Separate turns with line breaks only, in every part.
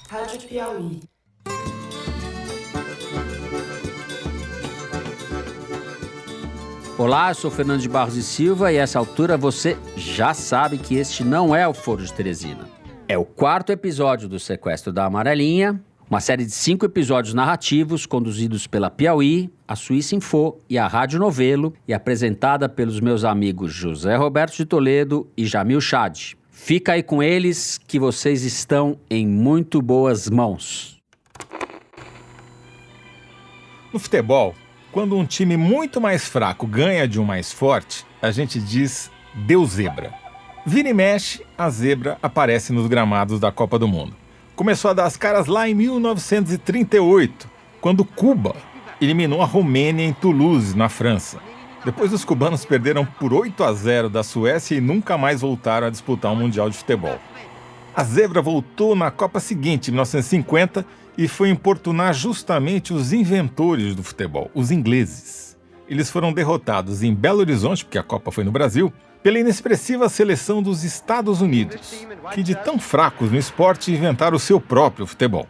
Rádio Piauí.
Olá, eu sou Fernando de Barros e Silva e a essa altura você já sabe que este não é o Foro de Teresina. É o 4º episódio do Sequestro da Amarelinha, uma série de 5 episódios narrativos conduzidos pela Piauí, a Suíça Info e a Rádio Novelo e apresentada pelos meus amigos José Roberto de Toledo e Jamil Chad. Fica aí com eles que vocês estão em muito boas mãos.
No futebol, quando um time muito mais fraco ganha de um mais forte, a gente diz deu zebra. Vira e mexe, a zebra aparece nos gramados da Copa do Mundo. Começou a dar as caras lá em 1938, quando Cuba eliminou a Romênia em Toulouse, na França. Depois os cubanos perderam por 8-0 da Suécia e nunca mais voltaram a disputar um Mundial de Futebol. A zebra voltou na Copa seguinte, em 1950, e foi importunar justamente os inventores do futebol, os ingleses. Eles foram derrotados em Belo Horizonte, porque a Copa foi no Brasil, pela inexpressiva seleção dos Estados Unidos, que de tão fracos no esporte inventaram o seu próprio futebol.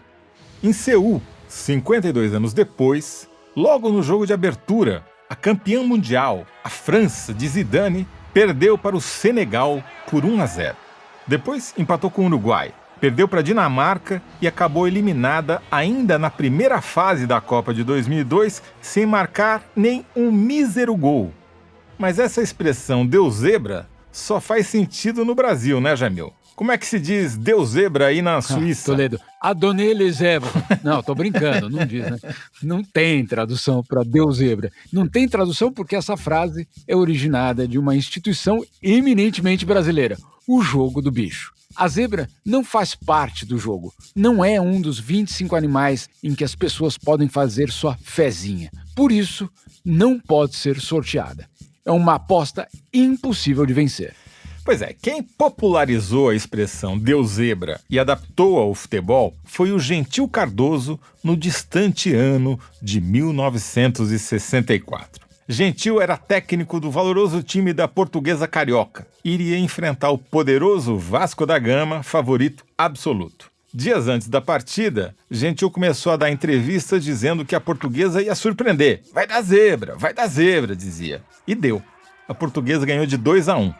Em Seul, 52 anos depois, logo no jogo de abertura, a campeã mundial, a França de Zidane, perdeu para o Senegal por 1-0. Depois empatou com o Uruguai, perdeu para a Dinamarca e acabou eliminada ainda na primeira fase da Copa de 2002 sem marcar nem um mísero gol. Mas essa expressão deu zebra só faz sentido no Brasil, né, Jamil? Como é que se diz deu zebra aí na Suíça?
Toledo, adonei les zebra. Não, tô brincando, não diz, né? Não tem tradução para deu zebra. Não tem tradução porque essa frase é originada de uma instituição eminentemente brasileira, o jogo do bicho. A zebra não faz parte do jogo. Não é um dos 25 animais em que as pessoas podem fazer sua fezinha. Por isso, não pode ser sorteada. É uma aposta impossível de vencer.
Pois é, quem popularizou a expressão deu zebra e adaptou ao futebol foi o Gentil Cardoso no distante ano de 1964. Gentil era técnico do valoroso time da Portuguesa Carioca e iria enfrentar o poderoso Vasco da Gama, favorito absoluto. Dias antes da partida, Gentil começou a dar entrevistas dizendo que a Portuguesa ia surpreender. Vai dar zebra, dizia. E deu. A Portuguesa ganhou de 2-1.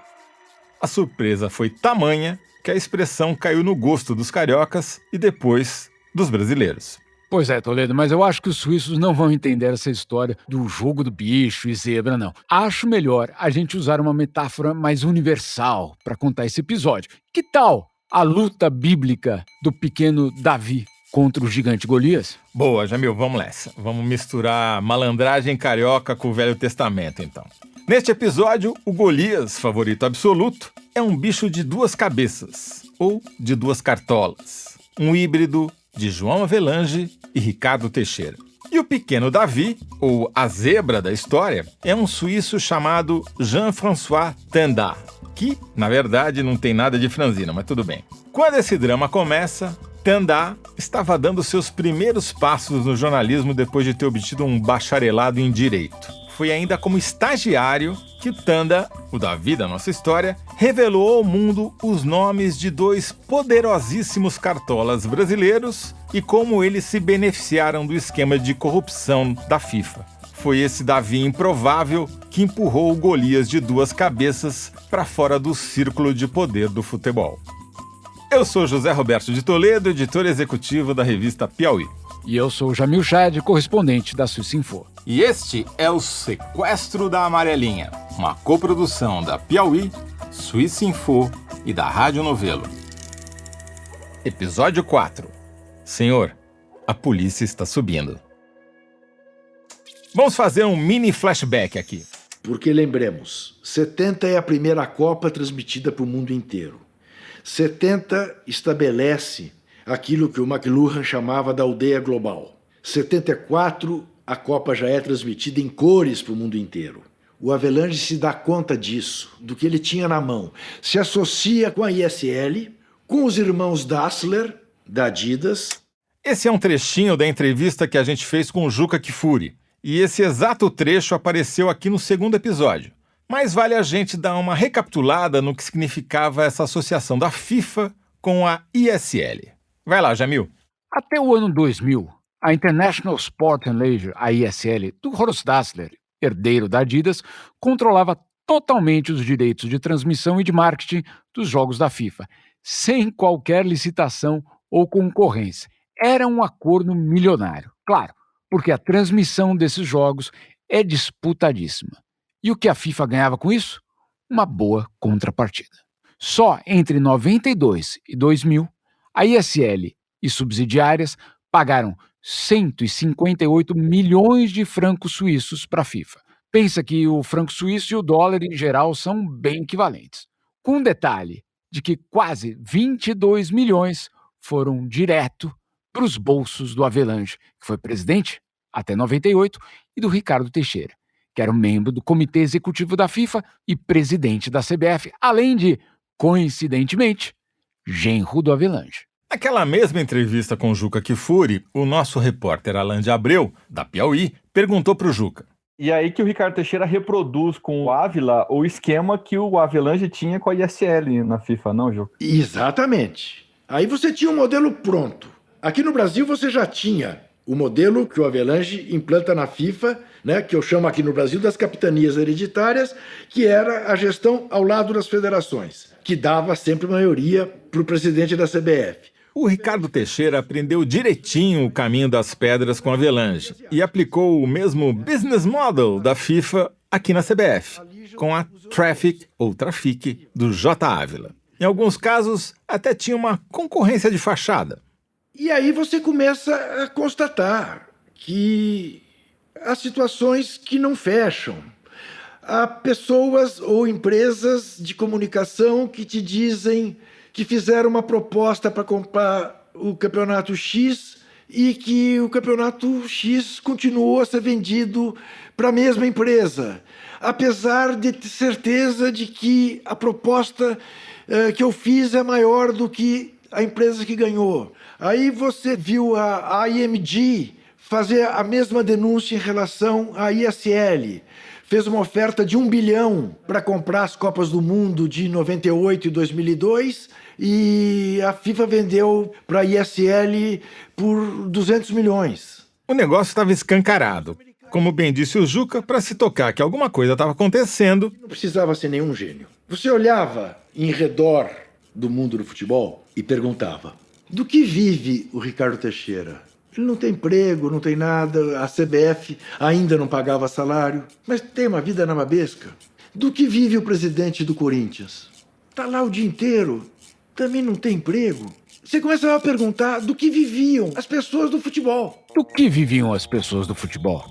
A surpresa foi tamanha que a expressão caiu no gosto dos cariocas e depois dos brasileiros.
Pois é, Toledo, mas eu acho que os suíços não vão entender essa história do jogo do bicho e zebra, não. Acho melhor a gente usar uma metáfora mais universal para contar esse episódio. Que tal a luta bíblica do pequeno Davi contra o gigante Golias?
Boa, Jamil, vamos nessa. Vamos misturar malandragem carioca com o Velho Testamento, então. Neste episódio, o Golias, favorito absoluto, é um bicho de 2 cabeças, ou de 2 cartolas. Um híbrido de João Avelange e Ricardo Teixeira. E o pequeno Davi, ou a zebra da história, é um suíço chamado Jean-François Tendard, que, na verdade, não tem nada de franzina, mas tudo bem. Quando esse drama começa, Tendard estava dando seus primeiros passos no jornalismo depois de ter obtido um bacharelado em Direito. Foi ainda como estagiário que Tendard, o Davi da nossa história, revelou ao mundo os nomes de 2 poderosíssimos cartolas brasileiros e como eles se beneficiaram do esquema de corrupção da FIFA. Foi esse Davi improvável que empurrou o Golias de 2 cabeças para fora do círculo de poder do futebol. Eu sou José Roberto de Toledo, editor executivo da revista Piauí.
E eu sou Jamil Chad, correspondente da Suíça Info.
E este é o Sequestro da Amarelinha, uma coprodução da Piauí, Suíça Info e da Rádio Novelo. Episódio 4. Senhor, a polícia está subindo. Vamos fazer um mini flashback aqui.
Porque lembremos, 70 é a primeira Copa transmitida para o mundo inteiro. 70 estabelece aquilo que o McLuhan chamava da aldeia global. 74, a Copa já é transmitida em cores para o mundo inteiro. O Avelange se dá conta disso, do que ele tinha na mão. Se associa com a ISL, com os irmãos Dassler, da Adidas.
Esse é um trechinho da entrevista que a gente fez com o Juca Kfouri. E esse exato trecho apareceu aqui no 2º episódio. Mas vale a gente dar uma recapitulada no que significava essa associação da FIFA com a ISL. Vai lá, Jamil.
Até o ano 2000, a International Sport and Leisure, a ISL, do Horst Dassler, herdeiro da Adidas, controlava totalmente os direitos de transmissão e de marketing dos jogos da FIFA, sem qualquer licitação ou concorrência. Era um acordo milionário, claro, porque a transmissão desses jogos é disputadíssima. E o que a FIFA ganhava com isso? Uma boa contrapartida. Só entre 92 e 2000, a ISL e subsidiárias pagaram 158 milhões de francos suíços para a FIFA. Pensa que o franco suíço e o dólar em geral são bem equivalentes. Com o detalhe de que quase 22 milhões foram direto para os bolsos do Avelange, que foi presidente até 98, e do Ricardo Teixeira, que era um membro do Comitê Executivo da FIFA e presidente da CBF, além de, coincidentemente, genro do Avelange.
Naquela mesma entrevista com o Juca Kfouri, o nosso repórter Alain de Abreu, da Piauí, perguntou para o Juca.
E aí que o Ricardo Teixeira reproduz com o Ávila o esquema que o Avelange tinha com a ISL na FIFA, não, Juca?
Exatamente. Aí você tinha um modelo pronto. Aqui no Brasil você já tinha o modelo que o Avelange implanta na FIFA, né, que eu chamo aqui no Brasil das capitanias hereditárias, que era a gestão ao lado das federações, que dava sempre maioria para o presidente da CBF.
O Ricardo Teixeira aprendeu direitinho o caminho das pedras com a Avelange e aplicou o mesmo business model da FIFA aqui na CBF, com a Traffic ou Trafic do J. Ávila. Em alguns casos, até tinha uma concorrência de fachada.
E aí você começa a constatar que há situações que não fecham. Há pessoas ou empresas de comunicação que te dizem que fizeram uma proposta para comprar o campeonato X e que o campeonato X continuou a ser vendido para a mesma empresa, apesar de ter certeza de que a proposta que eu fiz é maior do que a empresa que ganhou. Aí você viu a IMG fazer a mesma denúncia em relação à ISL. Fez uma oferta de 1 bilhão para comprar as Copas do Mundo de 98 e 2002 e a FIFA vendeu para a ISL por 200 milhões.
O negócio estava escancarado. Como bem disse o Juca, para se tocar que alguma coisa estava acontecendo...
Não precisava ser nenhum gênio. Você olhava em redor do mundo do futebol e perguntava: do que vive o Ricardo Teixeira? Ele não tem emprego, não tem nada, a CBF ainda não pagava salário, mas tem uma vida nababesca. Do que vive o presidente do Corinthians? Está lá o dia inteiro, também não tem emprego. Você começa a perguntar do que viviam as pessoas do futebol.
Do que viviam as pessoas do futebol?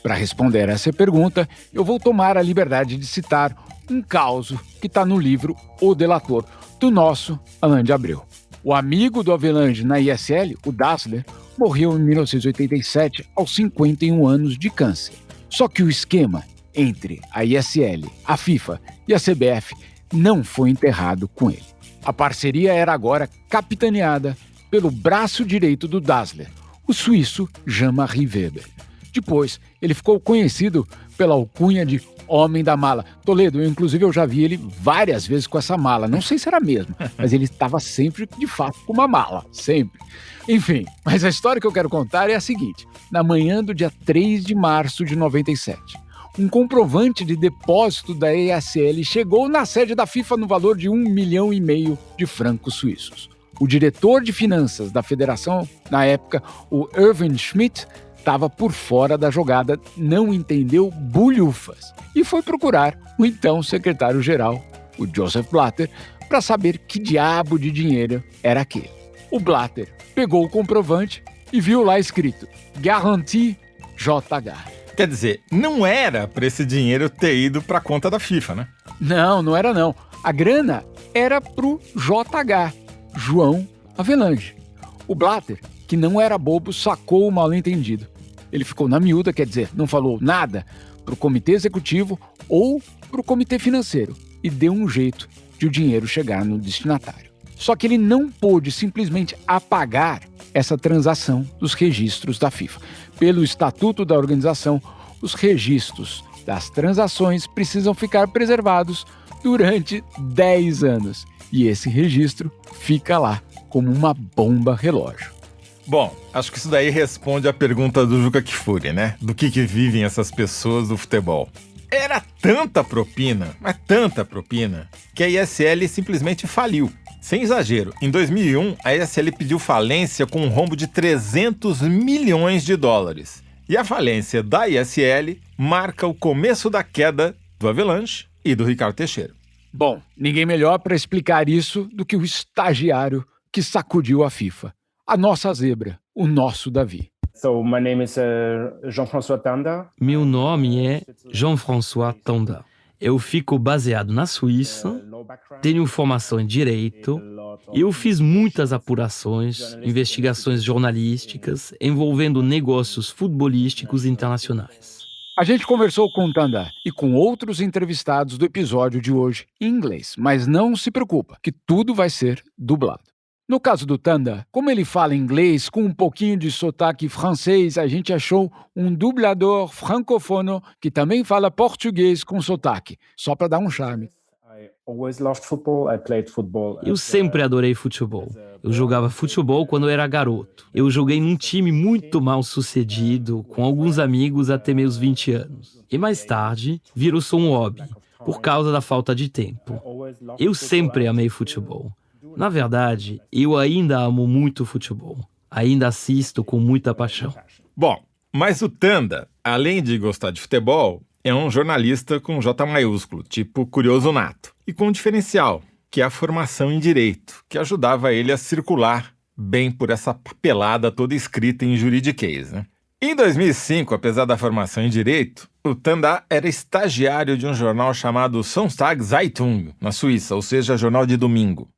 Para responder essa pergunta, eu vou tomar a liberdade de citar um caso que está no livro O Delator, do nosso Alain de Abreu. O amigo do Avelange na ISL, o Dassler, morreu em 1987 aos 51 anos de câncer. Só que o esquema entre a ISL, a FIFA e a CBF não foi enterrado com ele. A parceria era agora capitaneada pelo braço direito do Dassler, o suíço Jean-Marie Weber. Depois, ele ficou conhecido pela alcunha de Homem da Mala. Toledo, inclusive eu já vi ele várias vezes com essa mala. Não sei se era mesmo, mas ele estava sempre, de fato, com uma mala. Sempre. Enfim, mas a história que eu quero contar é a seguinte. Na manhã do dia 3 de março de 97, um comprovante de depósito da ESL chegou na sede da FIFA no valor de 1,5 milhão de francos suíços. O diretor de finanças da federação, na época, o Irving Schmidt, estava por fora da jogada, não entendeu bulhufas e foi procurar o então secretário-geral, o Joseph Blatter, para saber que diabo de dinheiro era aquele. O Blatter pegou o comprovante e viu lá escrito Garantie JH.
Quer dizer, não era para esse dinheiro ter ido para a conta da FIFA, né?
Não era não. A grana era pro JH, João Avelange. O Blatter, que não era bobo, sacou o mal-entendido. Ele ficou na miúda, quer dizer, não falou nada para o comitê executivo ou para o comitê financeiro e deu um jeito de o dinheiro chegar no destinatário. Só que ele não pôde simplesmente apagar essa transação dos registros da FIFA. Pelo estatuto da organização, os registros das transações precisam ficar preservados durante 10 anos. E esse registro fica lá como uma bomba relógio.
Bom, acho que isso daí responde à pergunta do Juca Kfouri, né? Do que vivem essas pessoas do futebol. Era tanta propina, mas tanta propina, que a ISL simplesmente faliu. Sem exagero, em 2001, a ISL pediu falência com um rombo de 300 milhões de dólares. E a falência da ISL marca o começo da queda do Avalanche e do Ricardo Teixeira.
Bom, ninguém melhor para explicar isso do que o estagiário que sacudiu a FIFA. A nossa zebra, o nosso Davi.
So, my name is Jean-François Tanda.
Meu nome é Jean-François Tanda. Eu fico baseado na Suíça, tenho formação em Direito, e eu fiz muitas apurações, investigações jornalísticas envolvendo negócios futebolísticos internacionais.
A gente conversou com o Tanda e com outros entrevistados do episódio de hoje em inglês, mas não se preocupa, que tudo vai ser dublado. No caso do Tanda, como ele fala inglês com um pouquinho de sotaque francês, a gente achou um dublador francofono que também fala português com sotaque, só para dar um charme.
Eu sempre adorei futebol. Eu jogava futebol quando eu era garoto. Eu joguei num time muito mal sucedido, com alguns amigos até meus 20 anos. E mais tarde, virou só um hobby, por causa da falta de tempo. Eu sempre amei futebol. Na verdade, eu ainda amo muito futebol. Ainda assisto com muita paixão.
Bom, mas o Tanda, além de gostar de futebol, é um jornalista com J maiúsculo, tipo curioso nato. E com um diferencial, que é a formação em Direito, que ajudava ele a circular bem por essa papelada toda escrita em juridiquês, né? Em 2005, apesar da formação em Direito, o Tanda era estagiário de um jornal chamado Sonntag Zeitung, na Suíça, ou seja, jornal de domingo.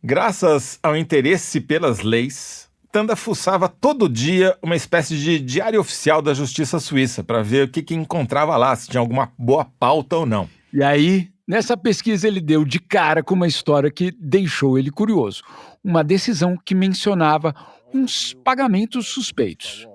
Graças ao interesse pelas leis, Tanda fuçava todo dia uma espécie de diário oficial da Justiça Suíça para ver o que encontrava lá, se tinha alguma boa pauta ou não.
E aí, nessa pesquisa ele deu de cara com uma história que deixou ele curioso. Uma decisão que mencionava uns pagamentos suspeitos.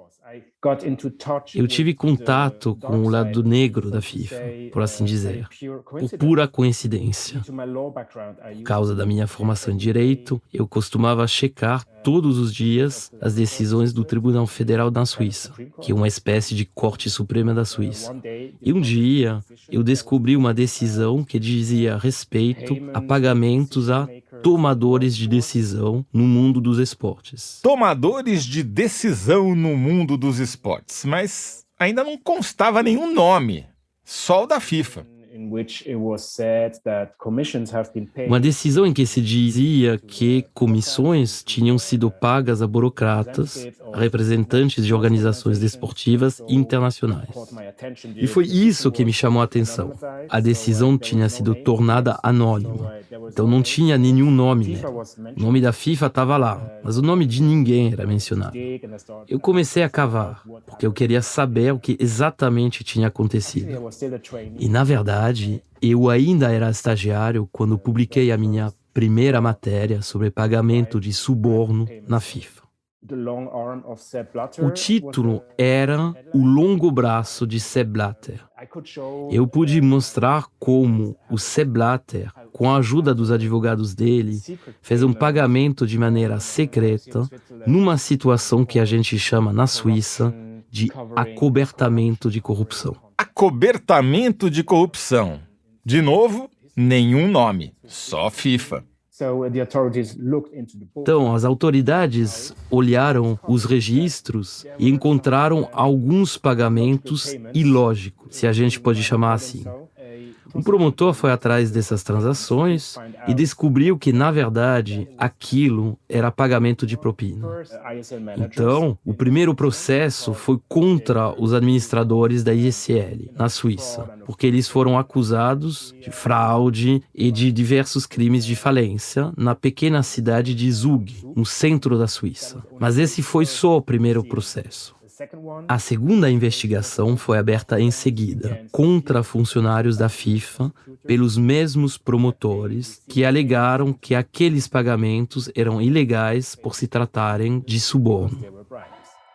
Eu tive contato com o lado negro da FIFA, por assim dizer, por pura coincidência. Por causa da minha formação em Direito, eu costumava checar todos os dias as decisões do Tribunal Federal da Suíça, que é uma espécie de Corte Suprema da Suíça. E um dia, eu descobri uma decisão que dizia respeito a pagamentos a tomadores de decisão no mundo dos esportes.
Tomadores de decisão no mundo dos esportes, mas ainda não constava nenhum nome, só o da FIFA.
Uma decisão em que se dizia que comissões tinham sido pagas a burocratas, a representantes de organizações desportivas internacionais. E foi isso que me chamou a atenção. A decisão tinha sido tornada anônima, então não tinha nenhum nome nela. O nome da FIFA estava lá, mas o nome de ninguém era mencionado. Eu comecei a cavar, porque eu queria saber o que exatamente tinha acontecido. E, na verdade, eu ainda era estagiário quando publiquei a minha primeira matéria sobre pagamento de suborno na FIFA. O título era O Longo Braço de Sepp Blatter. Eu pude mostrar como o Sepp Blatter, com a ajuda dos advogados dele, fez um pagamento de maneira secreta numa situação que a gente chama na Suíça de acobertamento de corrupção.
Acobertamento de corrupção. De novo, nenhum nome, só FIFA.
Então, as autoridades olharam os registros e encontraram alguns pagamentos ilógicos, se a gente pode chamar assim. Um promotor foi atrás dessas transações e descobriu que, na verdade, aquilo era pagamento de propina. Então, o primeiro processo foi contra os administradores da ISL, na Suíça, porque eles foram acusados de fraude e de diversos crimes de falência na pequena cidade de Zug, no centro da Suíça. Mas esse foi só o primeiro processo. A segunda investigação foi aberta em seguida, contra funcionários da FIFA, pelos mesmos promotores que alegaram que aqueles pagamentos eram ilegais por se tratarem de suborno.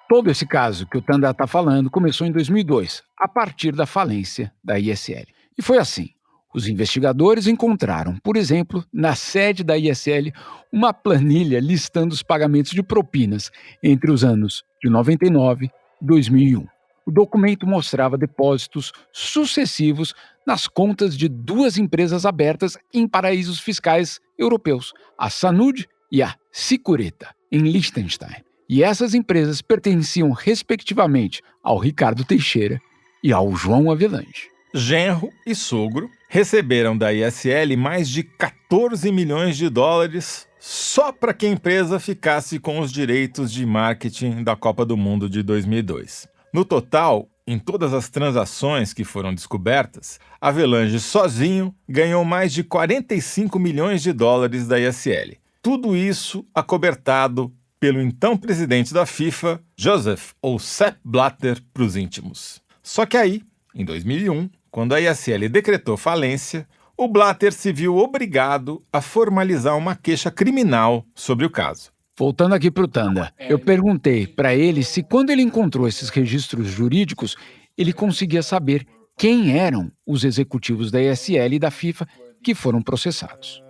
Todo esse caso que o Tanda está falando começou em 2002, a partir da falência da ISL. E foi assim. Os investigadores encontraram, por exemplo, na sede da ISL, uma planilha listando os pagamentos de propinas entre os anos de 99 e 2001. O documento mostrava depósitos sucessivos nas contas de duas empresas abertas em paraísos fiscais europeus, a Sanud e a Sicureta, em Liechtenstein. E essas empresas pertenciam respectivamente ao Ricardo Teixeira e ao João Avelange.
Genro e sogro receberam da ISL mais de 14 milhões de dólares só para que a empresa ficasse com os direitos de marketing da Copa do Mundo de 2002. No total, em todas as transações que foram descobertas, Avelange sozinho ganhou mais de 45 milhões de dólares da ISL. Tudo isso acobertado pelo então presidente da FIFA, Joseph ou Sepp Blatter para os íntimos. Só que aí, em 2001, quando a ISL decretou falência, o Blatter se viu obrigado a formalizar uma queixa criminal sobre o caso.
Voltando aqui para o Tanda, eu perguntei para ele se quando ele encontrou esses registros jurídicos, ele conseguia saber quem eram os executivos da ISL e da FIFA que foram processados.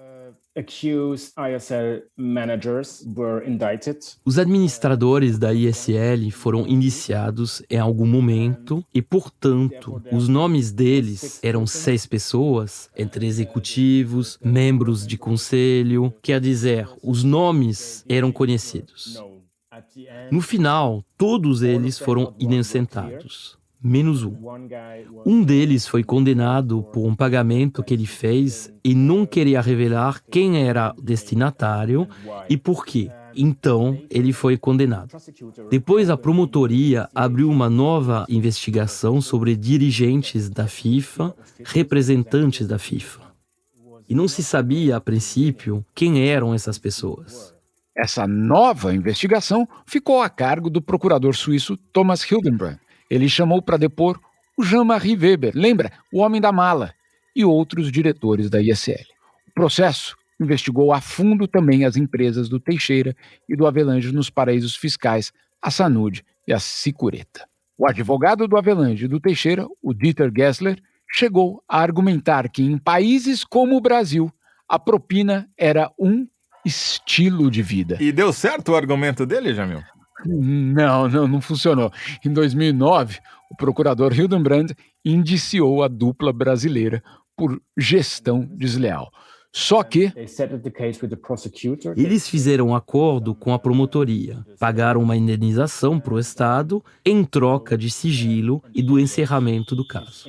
Accused ISL managers were indicted.
Os administradores da ISL foram indiciados em algum momento e, portanto, os nomes deles eram 6 pessoas, entre executivos, membros de conselho, quer dizer, os nomes eram conhecidos. No final, todos eles foram inocentados. Menos um. Um deles foi condenado por um pagamento que ele fez e não queria revelar quem era o destinatário e por quê. Então, ele foi condenado. Depois, a promotoria abriu uma nova investigação sobre dirigentes da FIFA, representantes da FIFA. E não se sabia, a princípio, quem eram essas pessoas.
Essa nova investigação ficou a cargo do procurador suíço Thomas Hildenbrand. Ele chamou para depor o Jean-Marie Weber, lembra? O homem da mala, e outros diretores da ISL. O processo investigou a fundo também as empresas do Teixeira e do Avelange nos paraísos fiscais, a Sanud e a Sicureta. O advogado do Avelange e do Teixeira, o Dieter Gessler, chegou a argumentar que em países como o Brasil, a propina era um estilo de vida.
E deu certo o argumento dele, Jamil?
Não funcionou. Em 2009, o procurador Hildenbrand indiciou a dupla brasileira por gestão desleal. Só que
eles fizeram um acordo com a promotoria, pagaram uma indenização para o Estado em troca de sigilo e do encerramento do caso.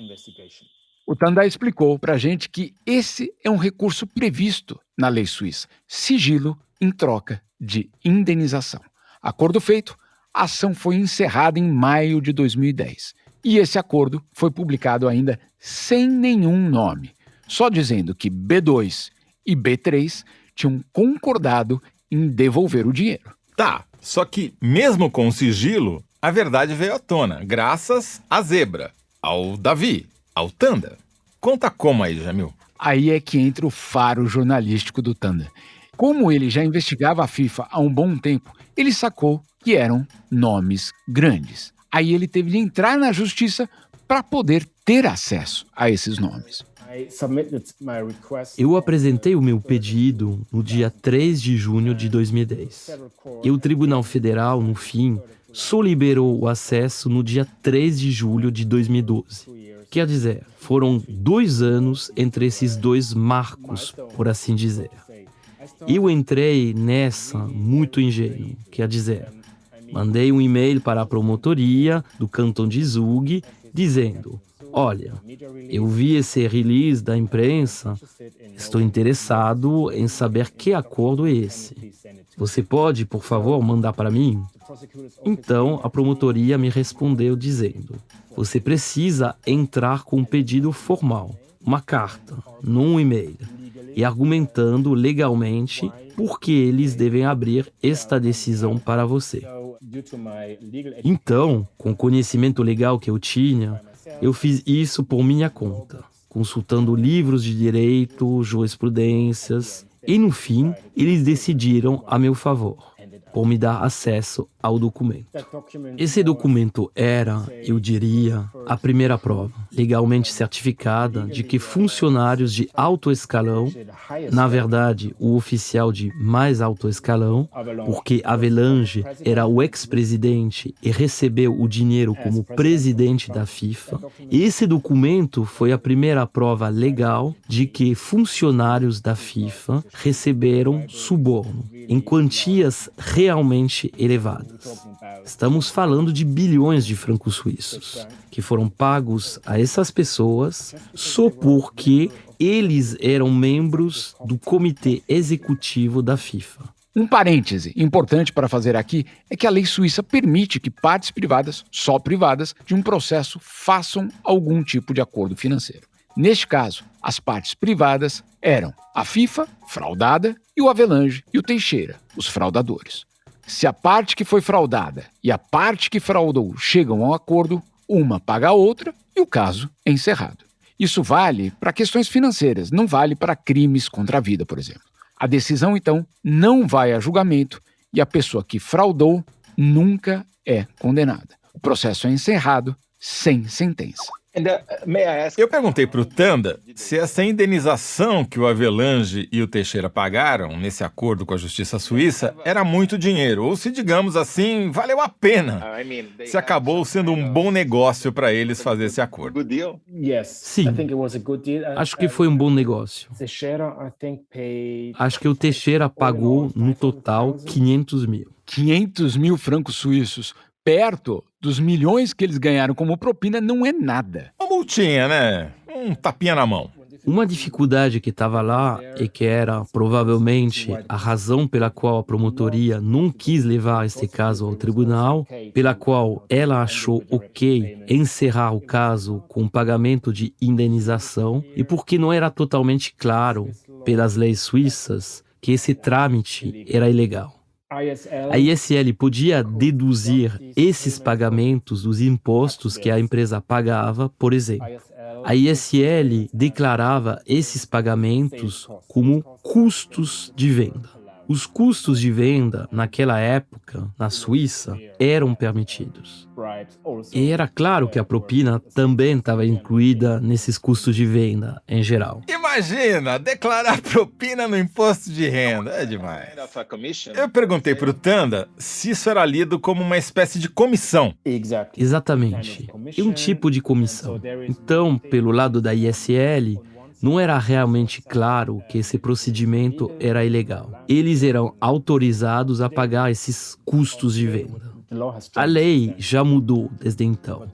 O Tanda explicou para a gente que esse é um recurso previsto na lei suíça, sigilo em troca de indenização. Acordo feito, a ação foi encerrada em maio de 2010. E esse acordo foi publicado ainda sem nenhum nome, só dizendo que B2 e B3 tinham concordado em devolver o dinheiro.
Tá, só que mesmo com o sigilo, a verdade veio à tona, graças à Zebra, ao Davi, ao Tanda. Conta como aí, Jamil.
Aí é que entra o faro jornalístico do Tanda. Como ele já investigava a FIFA há um bom tempo, ele sacou que eram nomes grandes. Aí ele teve de entrar na justiça para poder ter acesso a esses nomes.
Eu apresentei o meu pedido no dia 3 de junho de 2010. E o Tribunal Federal, no fim, só liberou o acesso no dia 3 de julho de 2012. Quer dizer, foram 2 anos entre esses 2 marcos, por assim dizer. Eu entrei nessa muito ingênuo, quer dizer, mandei um e-mail para a promotoria do Canton de Zug dizendo: olha, eu vi esse release da imprensa, estou interessado em saber que acordo é esse. Você pode, por favor, mandar para mim? Então, a promotoria me respondeu dizendo: você precisa entrar com um pedido formal, uma carta, não um e-mail, e argumentando legalmente por que eles devem abrir esta decisão para você. Então, com o conhecimento legal que eu tinha, eu fiz isso por minha conta, consultando livros de direito, jurisprudências, e no fim, eles decidiram a meu favor. por me dar acesso ao documento. Esse documento era, eu diria, a primeira prova, legalmente certificada, de que funcionários de alto escalão, na verdade, o oficial de mais alto escalão, porque Havelange era o ex-presidente e recebeu o dinheiro como presidente da FIFA, esse documento foi a primeira prova legal de que funcionários da FIFA receberam suborno em quantias realmente elevadas. Estamos falando de bilhões de francos suíços que foram pagos a essas pessoas só porque eles eram membros do comitê executivo da FIFA.
Um parêntese importante para fazer aqui é que a lei suíça permite que partes privadas, só privadas, de um processo façam algum tipo de acordo financeiro. Neste caso, as partes privadas eram a FIFA, fraudada, e o Havelange e o Teixeira, os fraudadores. Se a parte que foi fraudada e a parte que fraudou chegam a um acordo, uma paga a outra e o caso é encerrado. Isso vale para questões financeiras, não vale para crimes contra a vida, por exemplo. A decisão, então, não vai a julgamento e a pessoa que fraudou nunca é condenada. O processo é encerrado sem sentença.
Eu perguntei para o Tanda se essa indenização que o Havelange e o Teixeira pagaram nesse acordo com a justiça suíça era muito dinheiro, ou se, digamos assim, valeu a pena. Se acabou sendo um bom negócio para eles fazer esse acordo.
Sim, acho que foi um bom negócio. Acho que o Teixeira pagou, no total, 500 mil.
500 mil francos suíços, perto dos milhões que eles ganharam como propina, não é nada.
Uma multinha, né? Um tapinha na mão.
Uma dificuldade que estava lá e que era provavelmente a razão pela qual a promotoria não quis levar este caso ao tribunal, pela qual ela achou ok encerrar o caso com pagamento de indenização e porque não era totalmente claro pelas leis suíças que esse trâmite era ilegal. A ISL podia deduzir esses pagamentos dos impostos que a empresa pagava, por exemplo. A ISL declarava esses pagamentos como custos de venda. Os custos de venda, naquela época, na Suíça, eram permitidos. E era claro que a propina também estava incluída nesses custos de venda, em geral.
Imagina, declarar propina no imposto de renda, é demais. Eu perguntei para o Tanda se isso era lido como uma espécie de comissão.
Exatamente, é um tipo de comissão. Então, pelo lado da ISL, não era realmente claro que esse procedimento era ilegal. Eles eram autorizados a pagar esses custos de venda. A lei já mudou desde então,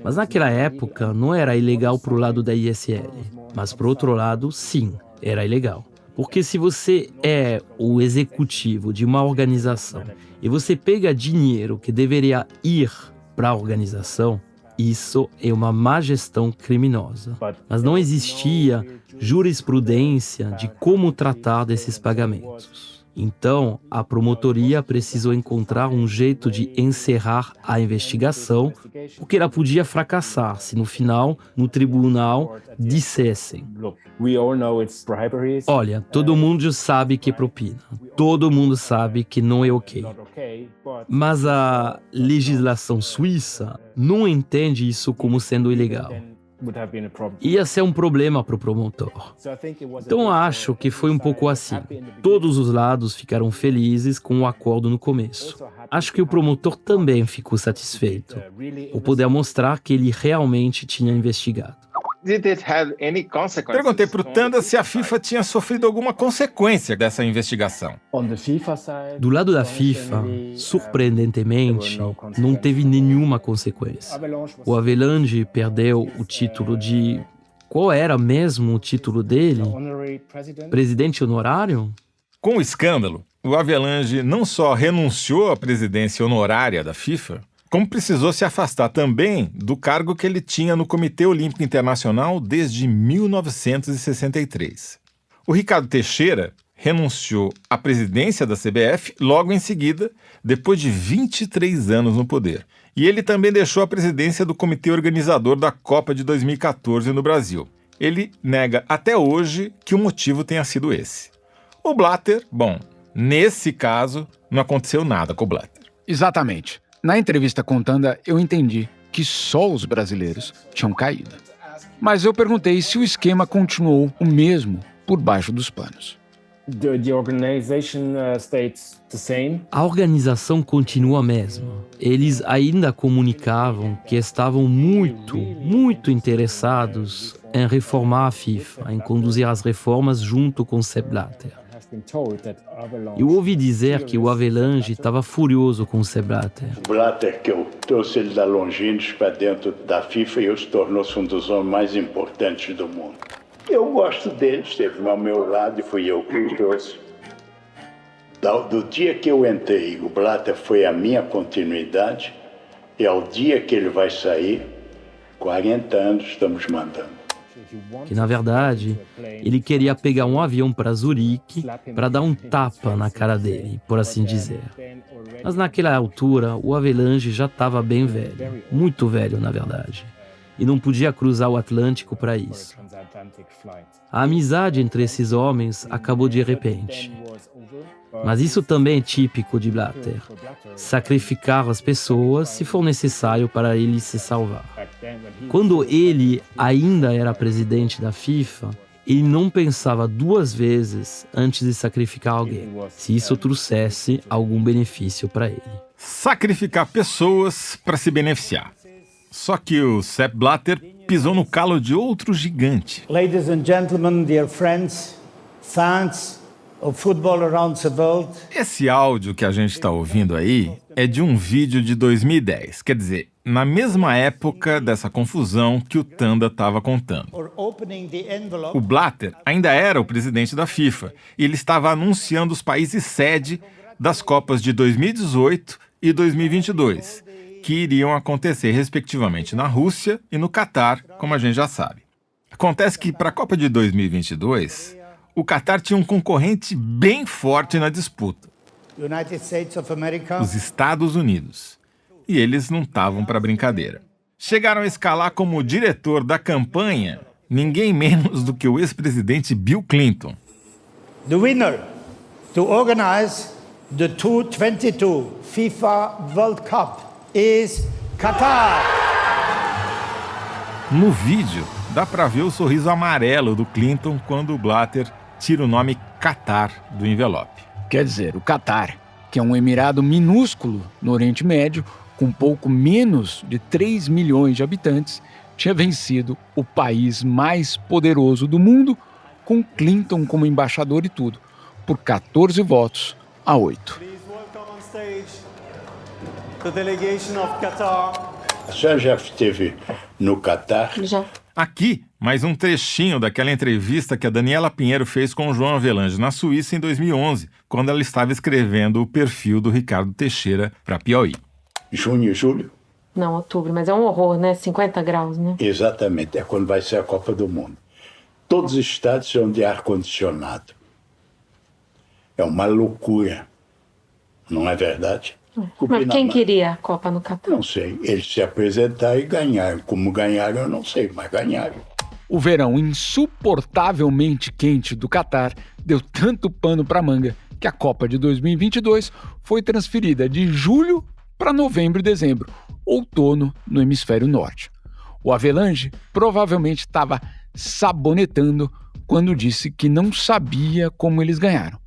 mas naquela época não era ilegal para o lado da ISL, mas para o outro lado, sim, era ilegal. Porque se você é o executivo de uma organização e você pega dinheiro que deveria ir para a organização, isso é uma má gestão criminosa. Mas não existia jurisprudência de como tratar desses pagamentos. Então, a promotoria precisou encontrar um jeito de encerrar a investigação, porque ela podia fracassar se no final, no tribunal, dissessem: olha, todo mundo sabe que é propina, todo mundo sabe que não é ok. Mas a legislação suíça não entende isso como sendo ilegal. Ia ser um problema para o promotor. Então acho que foi um pouco assim. Todos os lados ficaram felizes com o acordo no começo. Acho que o promotor também ficou satisfeito por poder mostrar que ele realmente tinha investigado.
Perguntei para o Tanda se a FIFA tinha sofrido alguma consequência dessa investigação.
Do lado da FIFA, surpreendentemente, não teve nenhuma consequência. O Havelange perdeu o título de... Qual era mesmo o título dele? Presidente honorário?
Com o escândalo, o Havelange não só renunciou à presidência honorária da FIFA, como precisou se afastar também do cargo que ele tinha no Comitê Olímpico Internacional desde 1963. O Ricardo Teixeira renunciou à presidência da CBF logo em seguida, depois de 23 anos no poder. E ele também deixou a presidência do comitê organizador da Copa de 2014 no Brasil. Ele nega até hoje que o motivo tenha sido esse. O Blatter, bom, nesse caso, não aconteceu nada com o Blatter.
Exatamente. Na entrevista com Tanda, eu entendi que só os brasileiros tinham caído. Mas eu perguntei se o esquema continuou o mesmo por baixo dos panos.
The organization stays the same.
A organização continua a mesma. Eles ainda comunicavam que estavam muito interessados em reformar a FIFA, em conduzir as reformas junto com Sepp Blatter. Eu ouvi dizer que o Havelange estava furioso com o Sepp Blatter.
O Blatter, que eu trouxe ele da Longines para dentro da FIFA e se tornou-se um dos homens mais importantes do mundo. Eu gosto dele, esteve ao meu lado e fui eu que o trouxe. Do dia que eu entrei, o Blatter foi a minha continuidade e ao dia que ele vai sair, 40 anos estamos mandando.
Que, na verdade, ele queria pegar um avião para Zurique para dar um tapa na cara dele, por assim dizer. Mas naquela altura, o Havelange já estava bem velho, muito velho, na verdade, e não podia cruzar o Atlântico para isso. A amizade entre esses homens acabou de repente. Mas isso também é típico de Blatter. Sacrificar as pessoas se for necessário para ele se salvar. Quando ele ainda era presidente da FIFA, ele não pensava duas vezes antes de sacrificar alguém, se isso trouxesse algum benefício para ele.
Sacrificar pessoas para se beneficiar. Só que o Sepp Blatter pisou no calo de outro gigante.
Ladies and gentlemen, dear friends, fans of football around the world.
Esse áudio que a gente está ouvindo aí é de um vídeo de 2010, quer dizer, na mesma época dessa confusão que o Tanda estava contando. O Blatter ainda era o presidente da FIFA e ele estava anunciando os países sede das Copas de 2018 e 2022, que iriam acontecer respectivamente na Rússia e no Catar, como a gente já sabe. Acontece que para a Copa de 2022, o Catar tinha um concorrente bem forte na disputa. Os Estados Unidos. E eles não estavam para brincadeira. Chegaram a escalar como diretor da campanha ninguém menos do que o ex-presidente Bill Clinton.
The winner to organize the 2022 FIFA World Cup is Qatar.
No vídeo, dá para ver o sorriso amarelo do Clinton quando o Blatter tira o nome Qatar do envelope.
Quer dizer, o Catar, que é um emirado minúsculo no Oriente Médio, com pouco menos de 3 milhões de habitantes, tinha vencido o país mais poderoso do mundo, com Clinton como embaixador e tudo, por 14 votos a 8.
A senhora já esteve no Catar?
Já.
Aqui, mais um trechinho daquela entrevista que a Daniela Pinheiro fez com o João Havelange na Suíça em 2011, quando ela estava escrevendo o perfil do Ricardo Teixeira para Piauí.
Junho e julho?
Não, outubro, mas é um horror, né? 50 graus, né?
Exatamente, é quando vai ser a Copa do Mundo. Todos os estádios são de ar-condicionado. É uma loucura, não é verdade?
Mas quem queria a Copa no Catar?
Não sei, eles se apresentaram e ganharam. Como ganharam, eu não sei, mas ganharam.
O verão insuportavelmente quente do Catar deu tanto pano para manga que a Copa de 2022 foi transferida de julho para novembro e dezembro, outono no hemisfério norte. O Havelange provavelmente estava sabonetando quando disse que não sabia como eles ganharam.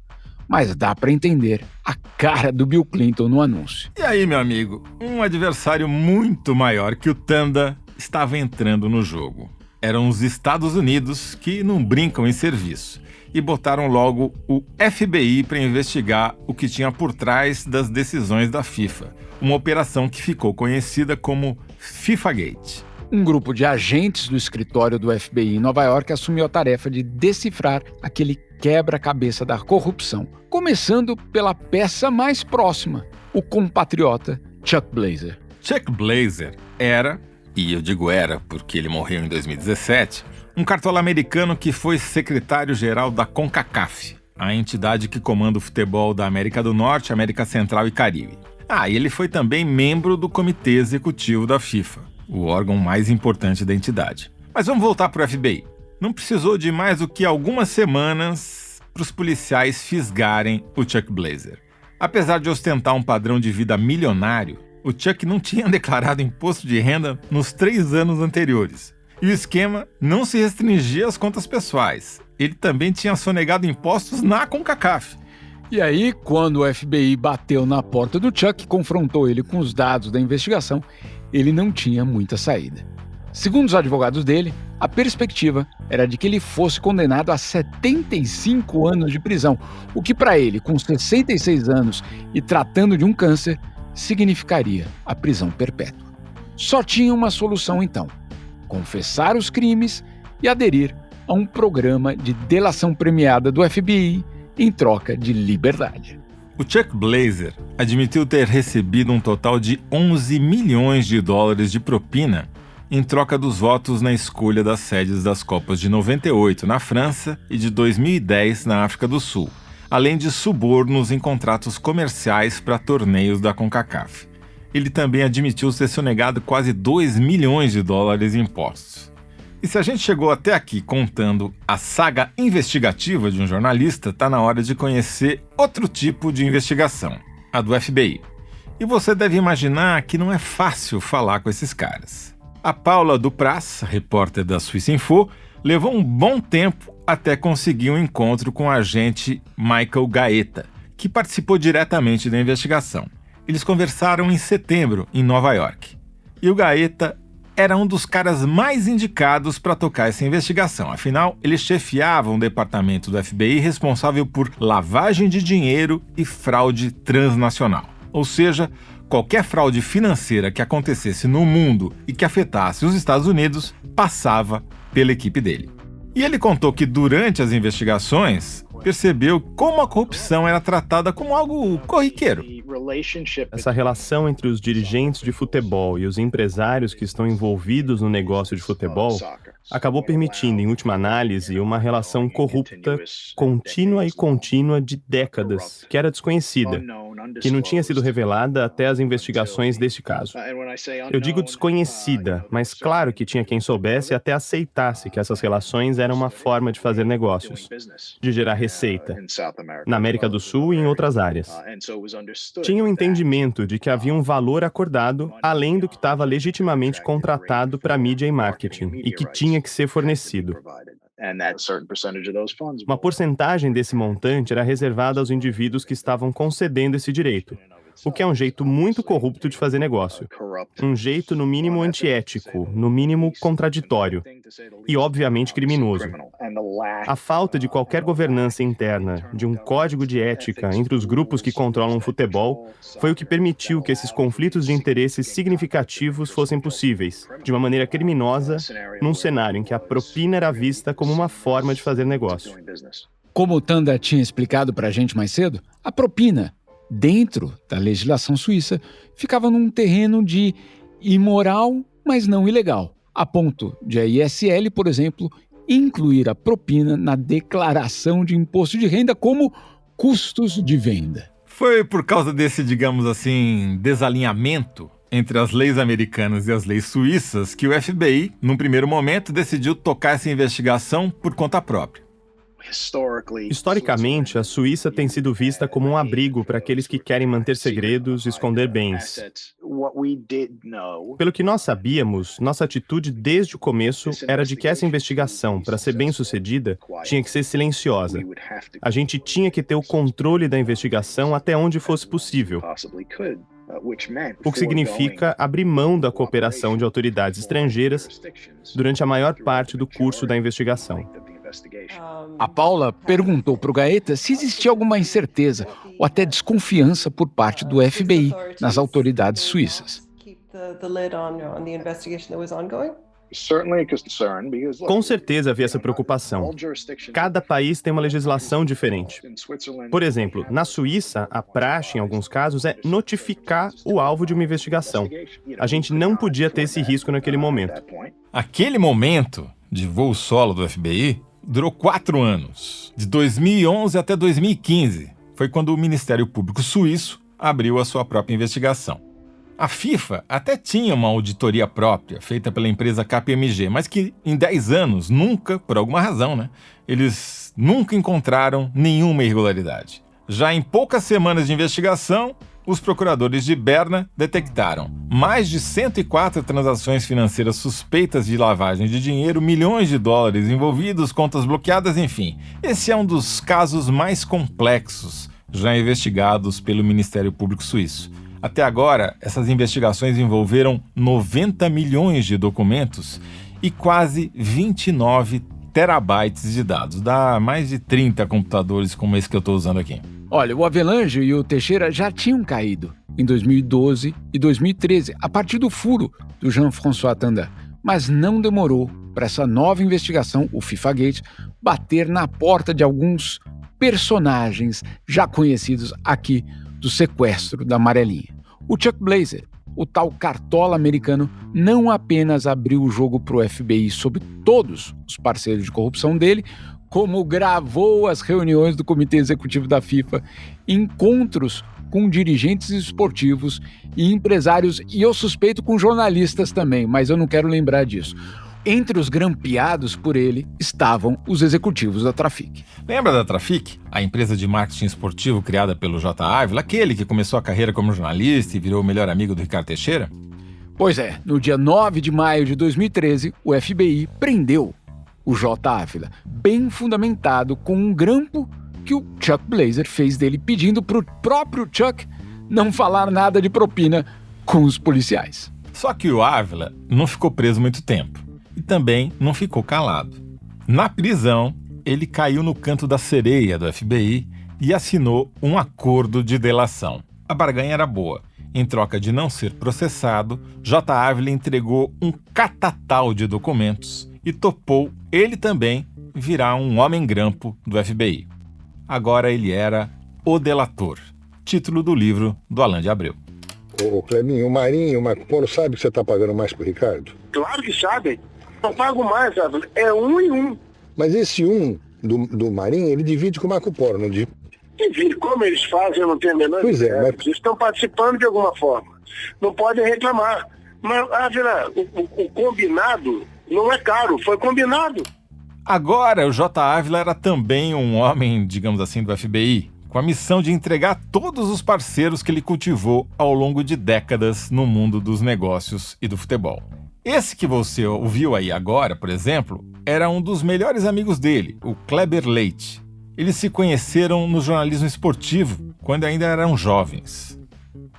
Mas dá para entender a cara do Bill Clinton no anúncio.
E aí, meu amigo, um adversário muito maior que o Tanda estava entrando no jogo. Eram os Estados Unidos, que não brincam em serviço, e botaram logo o FBI para investigar o que tinha por trás das decisões da FIFA, uma operação que ficou conhecida como FIFAgate.
Um grupo de agentes do escritório do FBI em Nova York assumiu a tarefa de decifrar aquele quebra-cabeça da corrupção, começando pela peça mais próxima, o compatriota Chuck Blazer.
Chuck Blazer era, e eu digo era porque ele morreu em 2017, um cartola americano que foi secretário-geral da CONCACAF, a entidade que comanda o futebol da América do Norte, América Central e Caribe. E ele foi também membro do Comitê Executivo da FIFA, o órgão mais importante da entidade. Mas vamos voltar para o FBI. Não precisou de mais do que algumas semanas para os policiais fisgarem o Chuck Blazer. Apesar de ostentar um padrão de vida milionário, o Chuck não tinha declarado imposto de renda nos 3 anos anteriores. E o esquema não se restringia às contas pessoais. Ele também tinha sonegado impostos na CONCACAF.
E aí, quando o FBI bateu na porta do Chuck e confrontou ele com os dados da investigação, ele não tinha muita saída. Segundo os advogados dele, a perspectiva era de que ele fosse condenado a 75 anos de prisão, o que para ele, com 66 anos e tratando de um câncer, significaria a prisão perpétua. Só tinha uma solução então: confessar os crimes e aderir a um programa de delação premiada do FBI em troca de liberdade.
O Chuck Blazer admitiu ter recebido um total de 11 milhões de dólares de propina em troca dos votos na escolha das sedes das Copas de 98 na França e de 2010 na África do Sul, além de subornos em contratos comerciais para torneios da CONCACAF. Ele também admitiu ter sonegado quase 2 milhões de dólares em impostos. E se a gente chegou até aqui contando a saga investigativa de um jornalista, tá na hora de conhecer outro tipo de investigação, a do FBI. E você deve imaginar que não é fácil falar com esses caras. A Paula Dupras, repórter da Suíça Info, levou um bom tempo até conseguir um encontro com o agente Michael Gaeta, que participou diretamente da investigação. Eles conversaram em setembro, em Nova York. E o Gaeta era um dos caras mais indicados para tocar essa investigação. Afinal, ele chefiava um departamento do FBI responsável por lavagem de dinheiro e fraude transnacional. Ou seja, qualquer fraude financeira que acontecesse no mundo e que afetasse os Estados Unidos passava pela equipe dele. E ele contou que durante as investigações percebeu como a corrupção era tratada como algo corriqueiro.
Essa relação entre os dirigentes de futebol e os empresários que estão envolvidos no negócio de futebol acabou permitindo, em última análise, uma relação corrupta, contínua de décadas, que era desconhecida, que não tinha sido revelada até as investigações deste caso. Eu digo desconhecida, mas claro que tinha quem soubesse e até aceitasse que essas relações eram uma forma de fazer negócios, de gerar receita, na América do Sul e em outras áreas. Tinha um entendimento de que havia um valor acordado, além do que estava legitimamente contratado para mídia e marketing, e que tinha que ser fornecido. Uma porcentagem desse montante era reservada aos indivíduos que estavam concedendo esse direito, o que é um jeito muito corrupto de fazer negócio. Um jeito, no mínimo, antiético, no mínimo, contraditório e, obviamente, criminoso. A falta de qualquer governança interna, de um código de ética entre os grupos que controlam o futebol, foi o que permitiu que esses conflitos de interesses significativos fossem possíveis, de uma maneira criminosa, num cenário em que a propina era vista como uma forma de fazer negócio.
Como o Tanda tinha explicado para a gente mais cedo, a propina, dentro da legislação suíça, ficava num terreno de imoral, mas não ilegal, a ponto de a ISL, por exemplo, incluir a propina na declaração de imposto de renda como custos de venda.
Foi por causa desse, digamos assim, desalinhamento entre as leis americanas e as leis suíças que o FBI, num primeiro momento, decidiu tocar essa investigação por conta própria.
Historicamente, a Suíça tem sido vista como um abrigo para aqueles que querem manter segredos e esconder bens. Pelo que nós sabíamos, nossa atitude desde o começo era de que essa investigação, para ser bem-sucedida, tinha que ser silenciosa. A gente tinha que ter o controle da investigação até onde fosse possível. O que significa abrir mão da cooperação de autoridades estrangeiras durante a maior parte do curso da investigação.
A Paula perguntou para o Gaeta se existia alguma incerteza ou até desconfiança por parte do FBI nas autoridades suíças.
Com certeza havia essa preocupação. Cada país tem uma legislação diferente. Por exemplo, na Suíça, a praxe, em alguns casos, é notificar o alvo de uma investigação. A gente não podia ter esse risco naquele momento.
Aquele momento de voo solo do FBI durou 4 anos, de 2011 até 2015. Foi quando o Ministério Público Suíço abriu a sua própria investigação. A FIFA até tinha uma auditoria própria, feita pela empresa KPMG, mas que em 10 anos, nunca, por alguma razão, eles nunca encontraram nenhuma irregularidade. Já em poucas semanas de investigação, os procuradores de Berna detectaram mais de 104 transações financeiras suspeitas de lavagem de dinheiro, milhões de dólares envolvidos, contas bloqueadas, enfim. Esse é um dos casos mais complexos já investigados pelo Ministério Público Suíço. Até agora, essas investigações envolveram 90 milhões de documentos e quase 29 terabytes de dados. Dá mais de 30 computadores como esse que eu estou usando aqui.
Olha, o Avelange e o Teixeira já tinham caído em 2012 e 2013, a partir do furo do Jean-François Tanda. Mas não demorou para essa nova investigação, o FIFA-Gate, bater na porta de alguns personagens já conhecidos aqui do sequestro da Amarelinha. O Chuck Blazer, o tal cartola americano, não apenas abriu o jogo para o FBI sobre todos os parceiros de corrupção dele, como gravou as reuniões do Comitê Executivo da FIFA, encontros com dirigentes esportivos e empresários, e eu suspeito com jornalistas também, mas eu não quero lembrar disso. Entre os grampeados por ele estavam os executivos da Trafic.
Lembra da Trafic? A empresa de marketing esportivo criada pelo J. Ávila, aquele que começou a carreira como jornalista e virou o melhor amigo do Ricardo Teixeira?
Pois é, no dia 9 de maio de 2013, o FBI prendeu o J. Ávila, bem fundamentado com um grampo que o Chuck Blazer fez dele, pedindo para o próprio Chuck não falar nada de propina com os policiais.
Só que o Ávila não ficou preso muito tempo e também não ficou calado. Na prisão, ele caiu no canto da sereia do FBI e assinou um acordo de delação. A barganha era boa. Em troca de não ser processado, J. Ávila entregou um catatal de documentos e topou, ele também, virar um homem-grampo do FBI. Agora ele era o delator, título do livro do Alain de Abreu.
Ô Clebinho, o Marinho, o Marco Polo sabe que você está pagando mais pro Ricardo?
Claro que sabem. Não pago mais, Ávila. É 1 e 1.
Mas esse 1 do Marinho, ele divide com o Marco Polo, não divide?
Divide. Como eles fazem, eu não tenho a menor ideia. Mas eles estão participando de alguma forma. Não podem reclamar. Mas, Ávila, o combinado não é caro, foi combinado.
Agora, o J. Ávila era também um homem, digamos assim, do FBI, com a missão de entregar todos os parceiros que ele cultivou ao longo de décadas no mundo dos negócios e do futebol. Esse que você ouviu aí agora, por exemplo, era um dos melhores amigos dele, o Kleber Leite. Eles se conheceram no jornalismo esportivo, quando ainda eram jovens.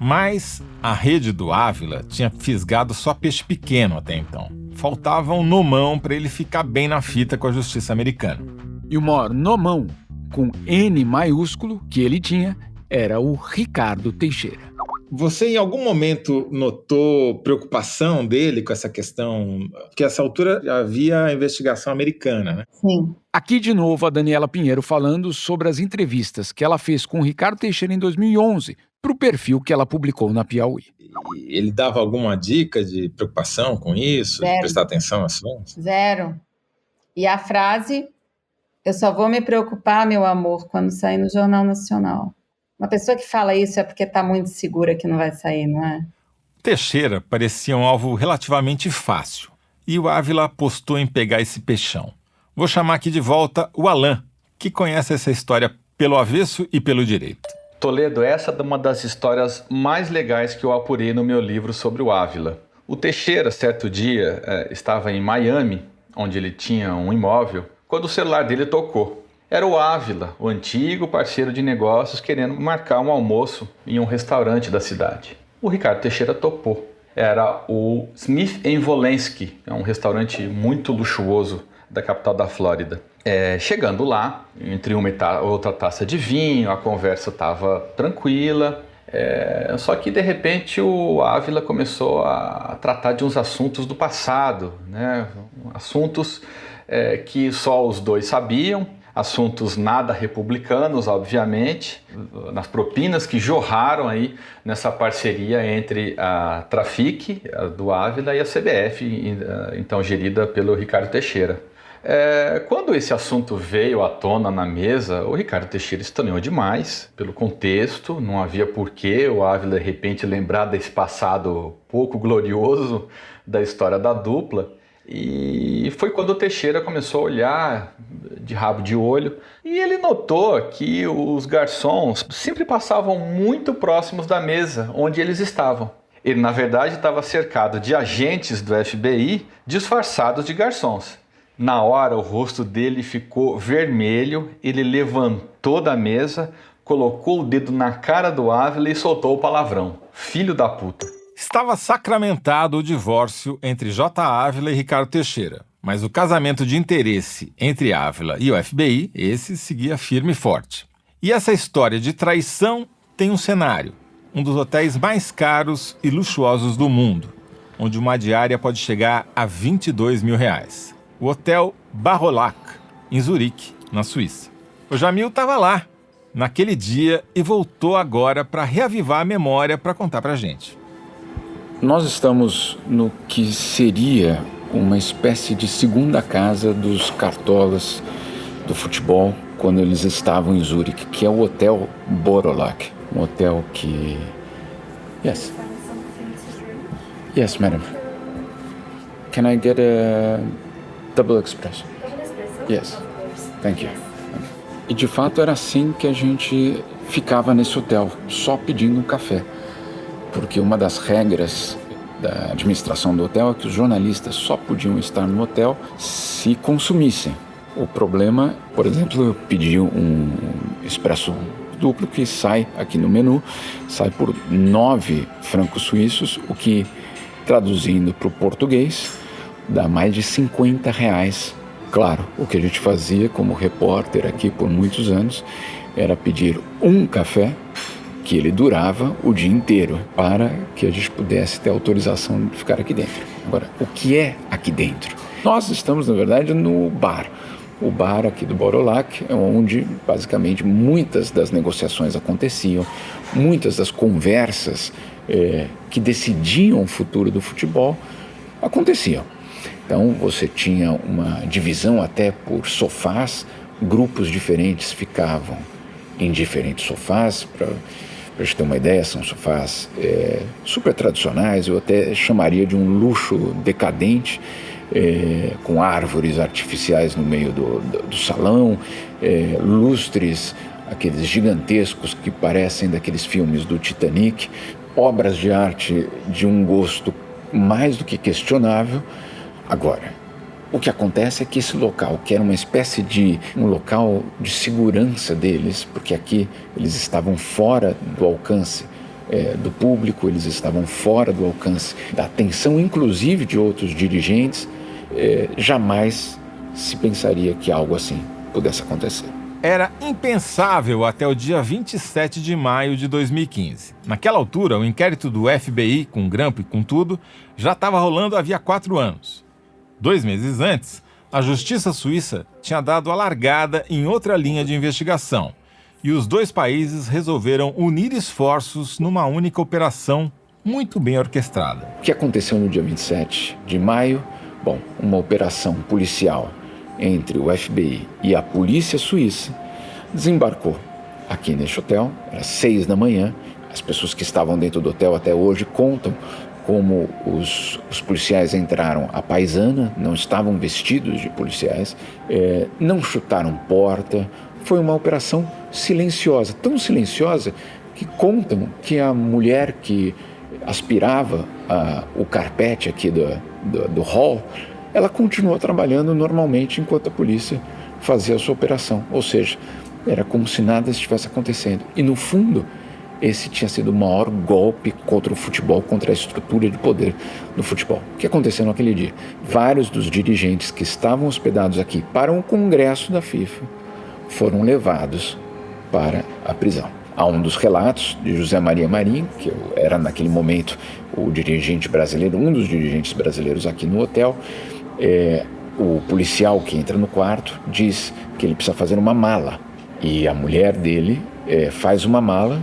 Mas a rede do Ávila tinha fisgado só peixe pequeno até então. Faltava um nomão para ele ficar bem na fita com a justiça americana.
E o maior nomão, com N maiúsculo, que ele tinha, era o Ricardo Teixeira.
Você em algum momento notou preocupação dele com essa questão? Porque essa altura já havia a investigação americana, né?
Sim.
Aqui de novo a Daniela Pinheiro falando sobre as entrevistas que ela fez com o Ricardo Teixeira em 2011 para o perfil que ela publicou na Piauí.
Ele dava alguma dica de preocupação com isso?
Zero.
De prestar atenção assim?
Zero. E a frase, eu só vou me preocupar, meu amor, quando sair no Jornal Nacional. Uma pessoa que fala isso é porque está muito segura que não vai sair, não é?
Teixeira parecia um alvo relativamente fácil. E o Ávila apostou em pegar esse peixão. Vou chamar aqui de volta o Alain, que conhece essa história pelo avesso e pelo direito.
Toledo, essa é uma das histórias mais legais que eu apurei no meu livro sobre o Ávila. O Teixeira, certo dia, estava em Miami, onde ele tinha um imóvel, quando o celular dele tocou. Era o Ávila, o antigo parceiro de negócios, querendo marcar um almoço em um restaurante da cidade. O Ricardo Teixeira topou. Era o Smith & Wollensky, é um restaurante muito luxuoso da capital da Flórida. Chegando lá, entre uma e outra taça de vinho, a conversa estava tranquila. Só que, de repente, o Ávila começou a tratar de uns assuntos do passado, né? Assuntos que só os dois sabiam. Assuntos nada republicanos, obviamente, nas propinas que jorraram aí nessa parceria entre a Trafic, do Ávila, e a CBF, então gerida pelo Ricardo Teixeira. Quando esse assunto veio à tona na mesa, o Ricardo Teixeira estranhou demais pelo contexto, não havia porquê o Ávila de repente lembrar desse passado pouco glorioso da história da dupla. E foi quando o Teixeira começou a olhar de rabo de olho e ele notou que os garçons sempre passavam muito próximos da mesa onde eles estavam. Ele, na verdade, estava cercado de agentes do FBI disfarçados de garçons. Na hora, o rosto dele ficou vermelho, ele levantou da mesa, colocou o dedo na cara do Ávila e soltou o palavrão: filho da puta.
Estava sacramentado o divórcio entre J. Ávila e Ricardo Teixeira, mas o casamento de interesse entre Ávila e o FBI, esse seguia firme e forte. E essa história de traição tem um cenário, um dos hotéis mais caros e luxuosos do mundo, onde uma diária pode chegar a R$22 mil. O Hotel Barrolac, em Zurique, na Suíça. O Jamil estava lá, naquele dia, e voltou agora para reavivar a memória para contar para a gente.
Nós estamos no que seria uma espécie de segunda casa dos cartolas do futebol quando eles estavam em Zurique, que é o Hotel Barrolac. Um hotel que... Yes. Yes, madam. Can I get a double espresso? Yes. Thank you. E de fato era assim que a gente ficava nesse hotel, só pedindo um café. Porque uma das regras da administração do hotel é que os jornalistas só podiam estar no hotel se consumissem. O problema, por exemplo, eu pedi um expresso duplo que sai aqui no menu, sai por 9 francos suíços, o que, traduzindo para o português, dá mais de R$50. Claro, o que a gente fazia como repórter aqui por muitos anos era pedir um café que ele durava o dia inteiro para que a gente pudesse ter autorização de ficar aqui dentro. Agora, o que é aqui dentro? Nós estamos, na verdade, no bar. O bar aqui do Barrolac é onde, basicamente, muitas das negociações aconteciam, muitas das conversas que decidiam o futuro do futebol aconteciam. Então, você tinha uma divisão até por sofás, grupos diferentes ficavam em diferentes sofás. Para a gente ter uma ideia, são sofás super tradicionais, eu até chamaria de um luxo decadente, com árvores artificiais no meio do salão, lustres, aqueles gigantescos que parecem daqueles filmes do Titanic, obras de arte de um gosto mais do que questionável. Agora, o que acontece é que esse local, que era uma espécie de um local de segurança deles, porque aqui eles estavam fora do alcance do público, eles estavam fora do alcance da atenção, inclusive de outros dirigentes, jamais se pensaria que algo assim pudesse acontecer.
Era impensável até o dia 27 de maio de 2015. Naquela altura, o inquérito do FBI, com grampo e com tudo, já estava rolando havia 4 anos. 2 meses antes, a Justiça Suíça tinha dado a largada em outra linha de investigação, e os 2 países resolveram unir esforços numa única operação muito bem orquestrada.
O que aconteceu no dia 27 de maio? Bom, uma operação policial entre o FBI e a polícia suíça desembarcou aqui neste hotel, era 6 da manhã. As pessoas que estavam dentro do hotel até hoje contam como os policiais entraram à paisana, não estavam vestidos de policiais, não chutaram porta. Foi uma operação silenciosa, tão silenciosa que contam que a mulher que aspirava o carpete aqui do hall, ela continuou trabalhando normalmente enquanto a polícia fazia a sua operação. Ou seja, era como se nada estivesse acontecendo. E no fundo, esse tinha sido o maior golpe contra o futebol, contra a estrutura de poder do futebol. O que aconteceu naquele dia? Vários dos dirigentes que estavam hospedados aqui para um congresso da FIFA foram levados para a prisão. Há um dos relatos de José Maria Marinho, que era naquele momento o dirigente brasileiro, um dos dirigentes brasileiros aqui no hotel. O policial que entra no quarto diz que ele precisa fazer uma mala. E a mulher dele faz uma mala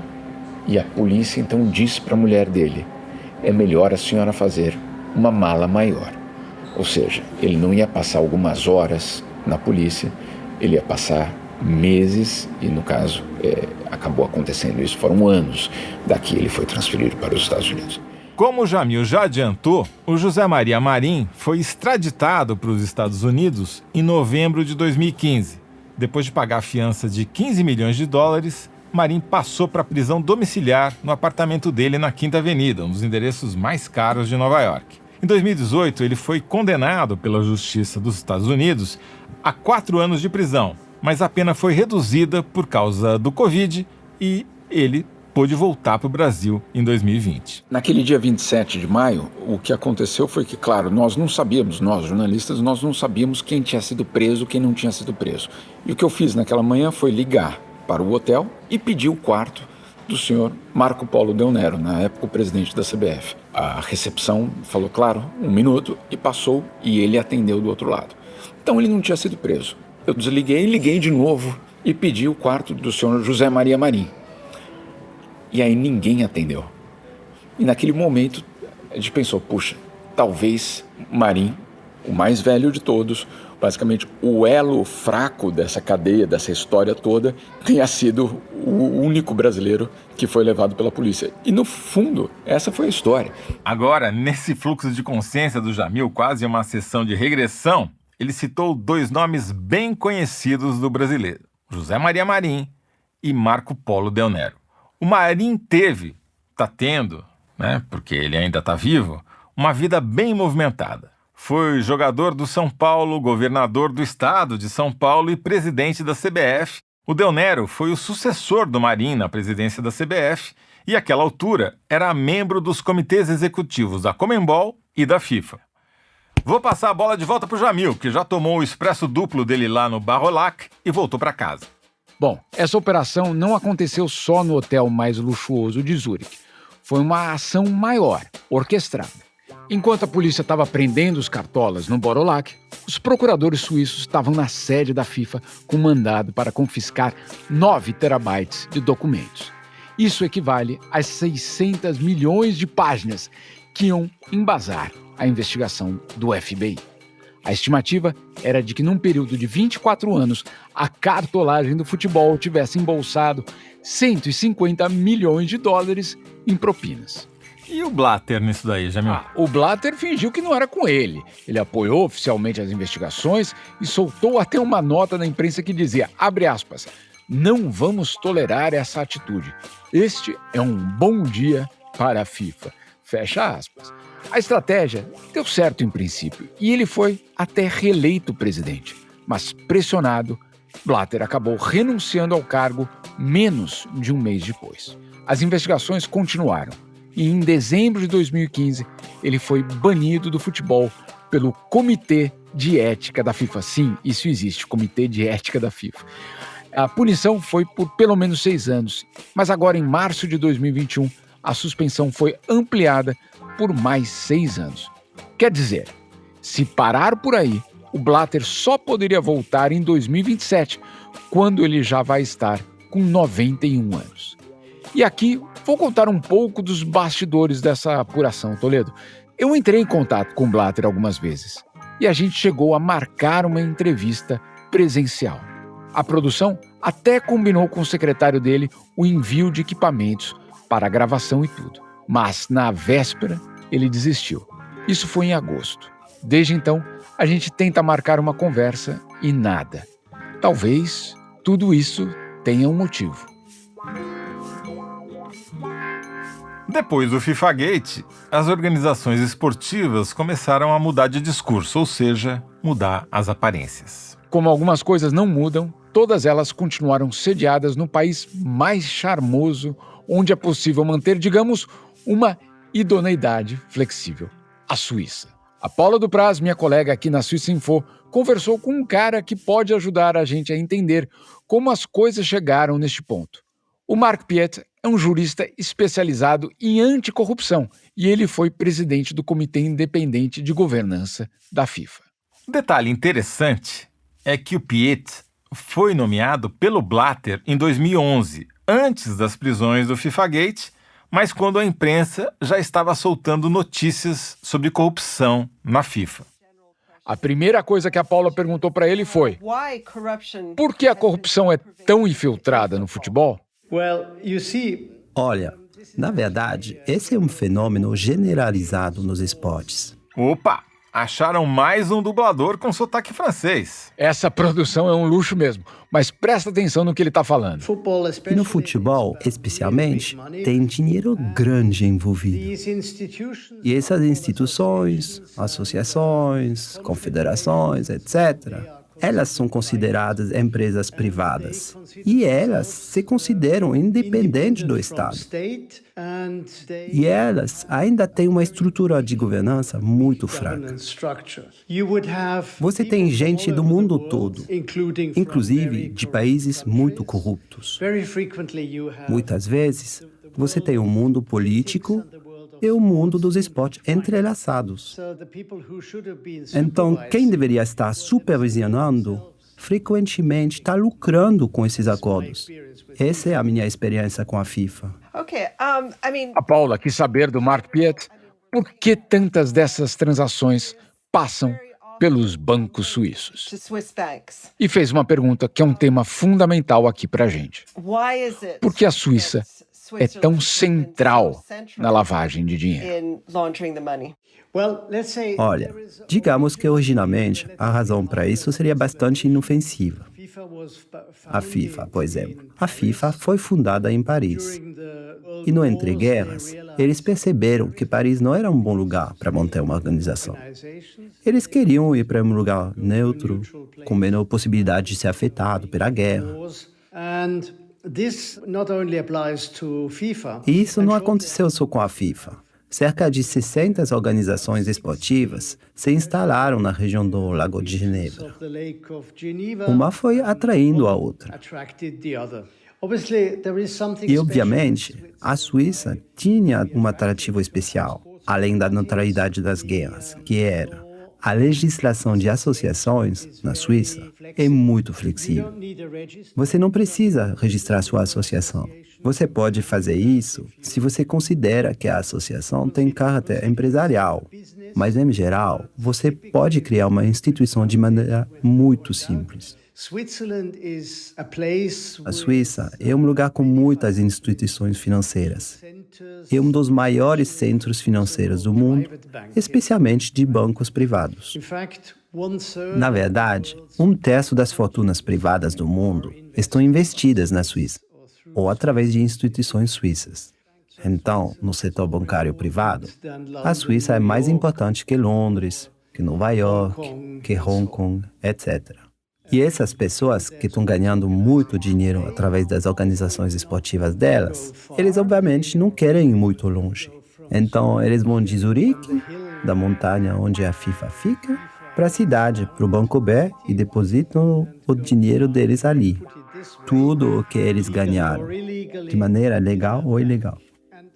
e a polícia então diz para a mulher dele: é melhor a senhora fazer uma mala maior. Ou seja, ele não ia passar algumas horas na polícia, ele ia passar meses, e no caso acabou acontecendo isso, foram anos. Daqui ele foi transferido para os Estados Unidos.
Como o Jamil já adiantou, o José Maria Marim foi extraditado para os Estados Unidos em novembro de 2015. Depois de pagar a fiança de 15 milhões de dólares, Marim passou para a prisão domiciliar no apartamento dele na Quinta Avenida, um dos endereços mais caros de Nova York. Em 2018, ele foi condenado pela Justiça dos Estados Unidos a 4 anos de prisão, mas a pena foi reduzida por causa do Covid e ele pôde voltar para o Brasil em 2020.
Naquele dia 27 de maio, o que aconteceu foi que, claro, nós jornalistas, nós não sabíamos quem tinha sido preso, quem não tinha sido preso. E o que eu fiz naquela manhã foi ligar para o hotel e pedir o quarto do senhor Marco Polo Del Nero, na época o presidente da CBF. A recepção falou, claro, 1 minuto, e passou, e ele atendeu do outro lado. Então ele não tinha sido preso. Eu desliguei, liguei de novo e pedi o quarto do senhor José Maria Marim. E aí ninguém atendeu. E naquele momento a gente pensou, puxa, talvez Marim, o mais velho de todos, basicamente o elo fraco dessa cadeia, dessa história toda, tenha sido o único brasileiro que foi levado pela polícia. E no fundo, essa foi a história.
Agora, nesse fluxo de consciência do Jamil, quase uma sessão de regressão, ele citou 2 nomes bem conhecidos do brasileiro, José Maria Marim e Marco Polo Del Nero. O Marim está tendo, né, porque ele ainda está vivo, uma vida bem movimentada. Foi jogador do São Paulo, governador do estado de São Paulo e presidente da CBF. O Del Nero foi o sucessor do Marim na presidência da CBF e, àquela altura, era membro dos comitês executivos da Conmebol e da FIFA. Vou passar a bola de volta para o Jamil, que já tomou o expresso duplo dele lá no Barrolac e voltou para casa.
Bom, essa operação não aconteceu só no hotel mais luxuoso de Zurique. Foi uma ação maior, orquestrada. Enquanto a polícia estava prendendo os cartolas no Barrolac, os procuradores suíços estavam na sede da FIFA com mandado para confiscar 9 terabytes de documentos. Isso equivale a 600 milhões de páginas que iam embasar a investigação do FBI. A estimativa era de que num período de 24 anos, a cartolagem do futebol tivesse embolsado 150 milhões de dólares em propinas.
E o Blatter nisso daí, Jamil?
O Blatter fingiu que não era com ele. Ele apoiou oficialmente as investigações e soltou até uma nota na imprensa que dizia, abre aspas, não vamos tolerar essa atitude. Este é um bom dia para a FIFA. Fecha aspas. A estratégia deu certo em princípio e ele foi até reeleito presidente. Mas pressionado, Blatter acabou renunciando ao cargo menos de 1 mês depois. As investigações continuaram e em dezembro de 2015 ele foi banido do futebol pelo Comitê de Ética da FIFA. Sim, isso existe, Comitê de Ética da FIFA. A punição foi por pelo menos 6 anos, mas agora em março de 2021 a suspensão foi ampliada por mais 6 anos. Quer dizer, se parar por aí, o Blatter só poderia voltar em 2027, quando ele já vai estar com 91 anos. E aqui vou contar um pouco dos bastidores dessa apuração, Toledo. Eu entrei em contato com o Blatter algumas vezes e a gente chegou a marcar uma entrevista presencial. A produção até combinou com o secretário dele o envio de equipamentos para a gravação e tudo. Mas, na véspera, ele desistiu. Isso foi em agosto. Desde então, a gente tenta marcar uma conversa e nada. Talvez tudo isso tenha um motivo.
Depois do FIFA-Gate, as organizações esportivas começaram a mudar de discurso, ou seja, mudar as aparências.
Como algumas coisas não mudam, todas elas continuaram sediadas no país mais charmoso, onde é possível manter, digamos, uma idoneidade flexível, a Suíça. A Paula Dupraz, minha colega aqui na Suíça Info, conversou com um cara que pode ajudar a gente a entender como as coisas chegaram neste ponto. O Marc Piet é um jurista especializado em anticorrupção e ele foi presidente do Comitê Independente de Governança da FIFA.
Um detalhe interessante é que o Piet foi nomeado pelo Blatter em 2011, antes das prisões do FIFA-Gate, mas quando a imprensa já estava soltando notícias sobre corrupção na FIFA.
A primeira coisa que a Paula perguntou para ele foi: por que a corrupção é tão infiltrada no futebol?
Olha, Na verdade, esse é um fenômeno generalizado nos esportes.
Opa! Acharam mais um dublador com sotaque francês.
Essa produção é um luxo mesmo, mas presta atenção no que ele está falando.
E no futebol, especialmente, tem dinheiro grande envolvido. E essas instituições, associações, confederações, etc., elas são consideradas empresas privadas. E elas se consideram independentes do Estado. E elas ainda têm uma estrutura de governança muito fraca. Você tem gente do mundo todo, inclusive de países muito corruptos. Muitas vezes, você tem um mundo político e o mundo dos esportes entrelaçados. Então, quem deveria estar supervisionando, frequentemente está lucrando com esses acordos. Essa é a minha experiência com a FIFA.
A Paula quis saber do Mark Piet por que tantas dessas transações passam pelos bancos suíços. E fez uma pergunta que é um tema fundamental aqui para a gente. Por que a Suíça é tão central na lavagem de dinheiro?
Olha, digamos que originalmente a razão para isso seria bastante inofensiva. A FIFA, por exemplo. A FIFA foi fundada em Paris. E no entreguerras, eles perceberam que Paris não era um bom lugar para manter uma organização. Eles queriam ir para um lugar neutro, com menor possibilidade de ser afetado pela guerra. E isso não aconteceu só com a FIFA. Cerca de 60 organizações esportivas se instalaram na região do Lago de Genebra. Uma foi atraindo a outra. E, obviamente, a Suíça tinha um atrativo especial, além da neutralidade das guerras, que era a legislação de associações na Suíça é muito flexível. Você não precisa registrar sua associação. Você pode fazer isso se você considera que a associação tem caráter empresarial. Mas, em geral, você pode criar uma instituição de maneira muito simples. A Suíça é um lugar com muitas instituições financeiras. É um dos maiores centros financeiros do mundo, especialmente de bancos privados. Na verdade, 1/3 das fortunas privadas do mundo estão investidas na Suíça, ou através de instituições suíças. Então, no setor bancário privado, a Suíça é mais importante que Londres, que Nova York, que Hong Kong, etc. E essas pessoas que estão ganhando muito dinheiro através das organizações esportivas delas, eles obviamente não querem ir muito longe. Então, eles vão de Zurique, da montanha onde a FIFA fica, para a cidade, para o Banco B, e depositam o dinheiro deles ali. Tudo o que eles ganharam, de maneira legal ou ilegal.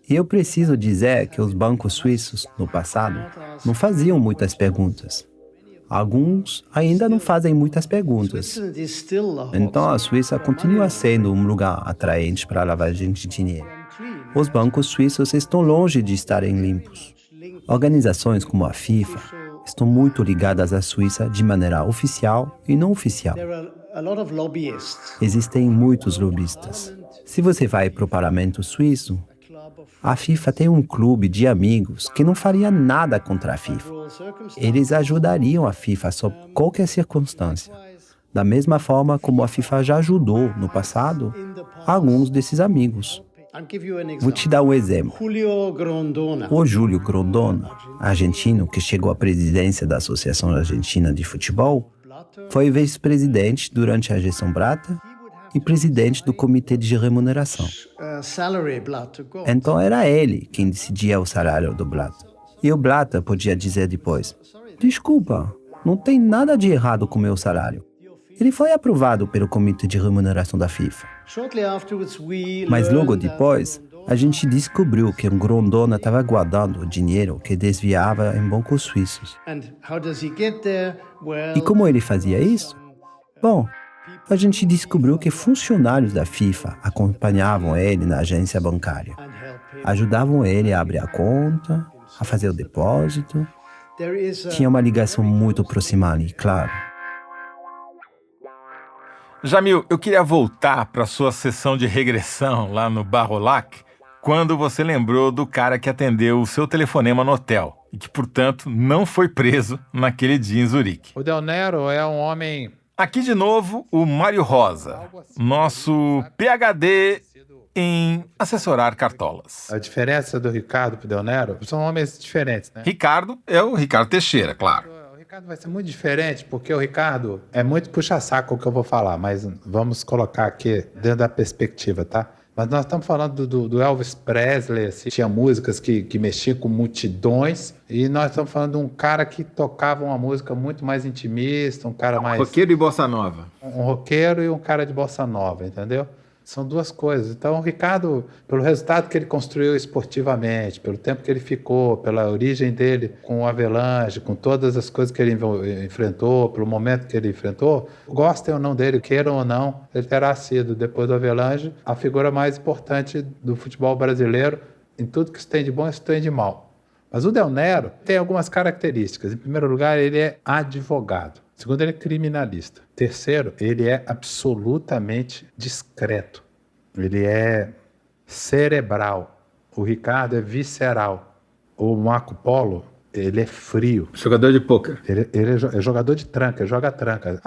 E eu preciso dizer que os bancos suíços, no passado, não faziam muitas perguntas. Alguns ainda não fazem muitas perguntas. Então, a Suíça continua sendo um lugar atraente para a lavagem de dinheiro. Os bancos suíços estão longe de estarem limpos. Organizações como a FIFA estão muito ligadas à Suíça de maneira oficial e não oficial. Existem muitos lobistas. Se você vai para o parlamento suíço, a FIFA tem um clube de amigos que não faria nada contra a FIFA. Eles ajudariam a FIFA sob qualquer circunstância. Da mesma forma como a FIFA já ajudou, no passado, alguns desses amigos. Vou te dar um exemplo. O Júlio Grondona, argentino que chegou à presidência da Associação Argentina de Futebol, foi vice-presidente durante a gestão Blatter e presidente do Comitê de Remuneração. Então era ele quem decidia o salário do Blatter. E o Blatter podia dizer depois: desculpa, não tem nada de errado com o meu salário. Ele foi aprovado pelo Comitê de Remuneração da FIFA. Mas logo depois, a gente descobriu que o Grondona estava guardando o dinheiro que desviava em bancos suíços. E como ele fazia isso? Bom, a gente descobriu que funcionários da FIFA acompanhavam ele na agência bancária. Ajudavam ele a abrir a conta, a fazer o depósito. Tinha uma ligação muito próxima ali, claro.
Jamil, eu queria voltar para a sua sessão de regressão lá no Bar Rolac quando você lembrou do cara que atendeu o seu telefonema no hotel e que, portanto, não foi preso naquele dia em Zurique.
O Del Nero é um homem...
Aqui de novo o Mário Rosa, nosso PhD em assessorar cartolas.
A diferença do Ricardo pro Del Nero são homens diferentes, né?
Ricardo é o Ricardo Teixeira, claro.
O Ricardo vai ser muito diferente, porque o Ricardo é muito puxa-saco o que eu vou falar, mas vamos colocar aqui dentro da perspectiva, tá? Mas nós estamos falando do Elvis Presley, assim, tinha músicas que mexiam com multidões, e nós estamos falando de um cara que tocava uma música muito mais intimista, um cara mais...
Roqueiro e bossa nova.
Um roqueiro e um cara de bossa nova, entendeu? São duas coisas. Então, o Ricardo, pelo resultado que ele construiu esportivamente, pelo tempo que ele ficou, pela origem dele com o Avelange, com todas as coisas que ele enfrentou, pelo momento que ele enfrentou, gostem ou não dele, queiram ou não, ele terá sido, depois do Avelange, a figura mais importante do futebol brasileiro em tudo que isso tem de bom e isso tem de mal. Mas o Del Nero tem algumas características. Em primeiro lugar, ele é advogado. Segundo, ele é criminalista. Terceiro, ele é absolutamente discreto. Ele é cerebral. O Ricardo é visceral. O Marco Polo, ele é frio.
Jogador de pôquer.
Ele é jogador de tranca, ele joga tranca.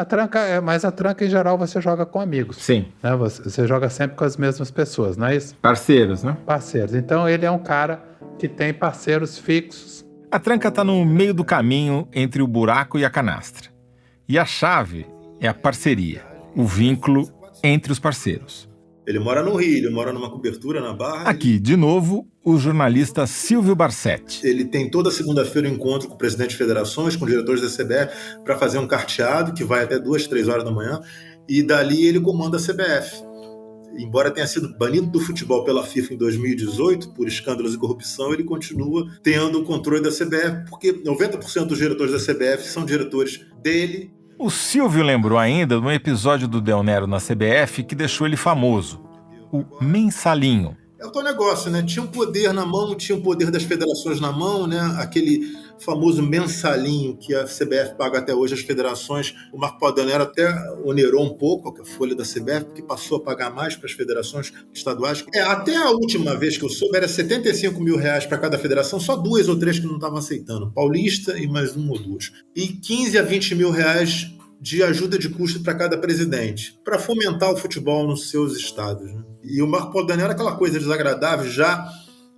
Mas a tranca, em geral, você joga com amigos.
Sim.
Né? Você joga sempre com as mesmas pessoas, não é isso?
Parceiros, né?
Parceiros. Então, ele é um cara que tem parceiros fixos.
A tranca está no meio do caminho entre o buraco e a canastra. E a chave é a parceria, o vínculo entre os parceiros.
Ele mora no Rio, ele mora numa cobertura na Barra.
Aqui, de novo, o jornalista Silvio Barsetti.
Ele tem toda segunda-feira um encontro com o presidente de federações, com diretores da CBF, para fazer um carteado que vai até 2, 3 horas da manhã, e dali ele comanda a CBF. Embora tenha sido banido do futebol pela FIFA em 2018, por escândalos e corrupção, ele continua tendo o controle da CBF, porque 90% dos diretores da CBF são diretores dele.
O Silvio lembrou ainda de um episódio do Del Nero na CBF que deixou ele famoso, o mensalinho.
É o teu negócio, né? Tinha um poder na mão, tinha o poder das federações na mão, né? Aquele famoso mensalinho que a CBF paga até hoje às federações. O Marco Polo Del Nero até onerou um pouco a folha da CBF, porque passou a pagar mais para as federações estaduais. Até a última vez que eu soube, era R$75 mil para cada federação, só 2 ou 3 que não estavam aceitando. Paulista e mais 1 ou 2. E 15 a 20 mil reais de ajuda de custo para cada presidente, para fomentar o futebol nos seus estados, né? E o Marco Polo Del Nero era aquela coisa desagradável, já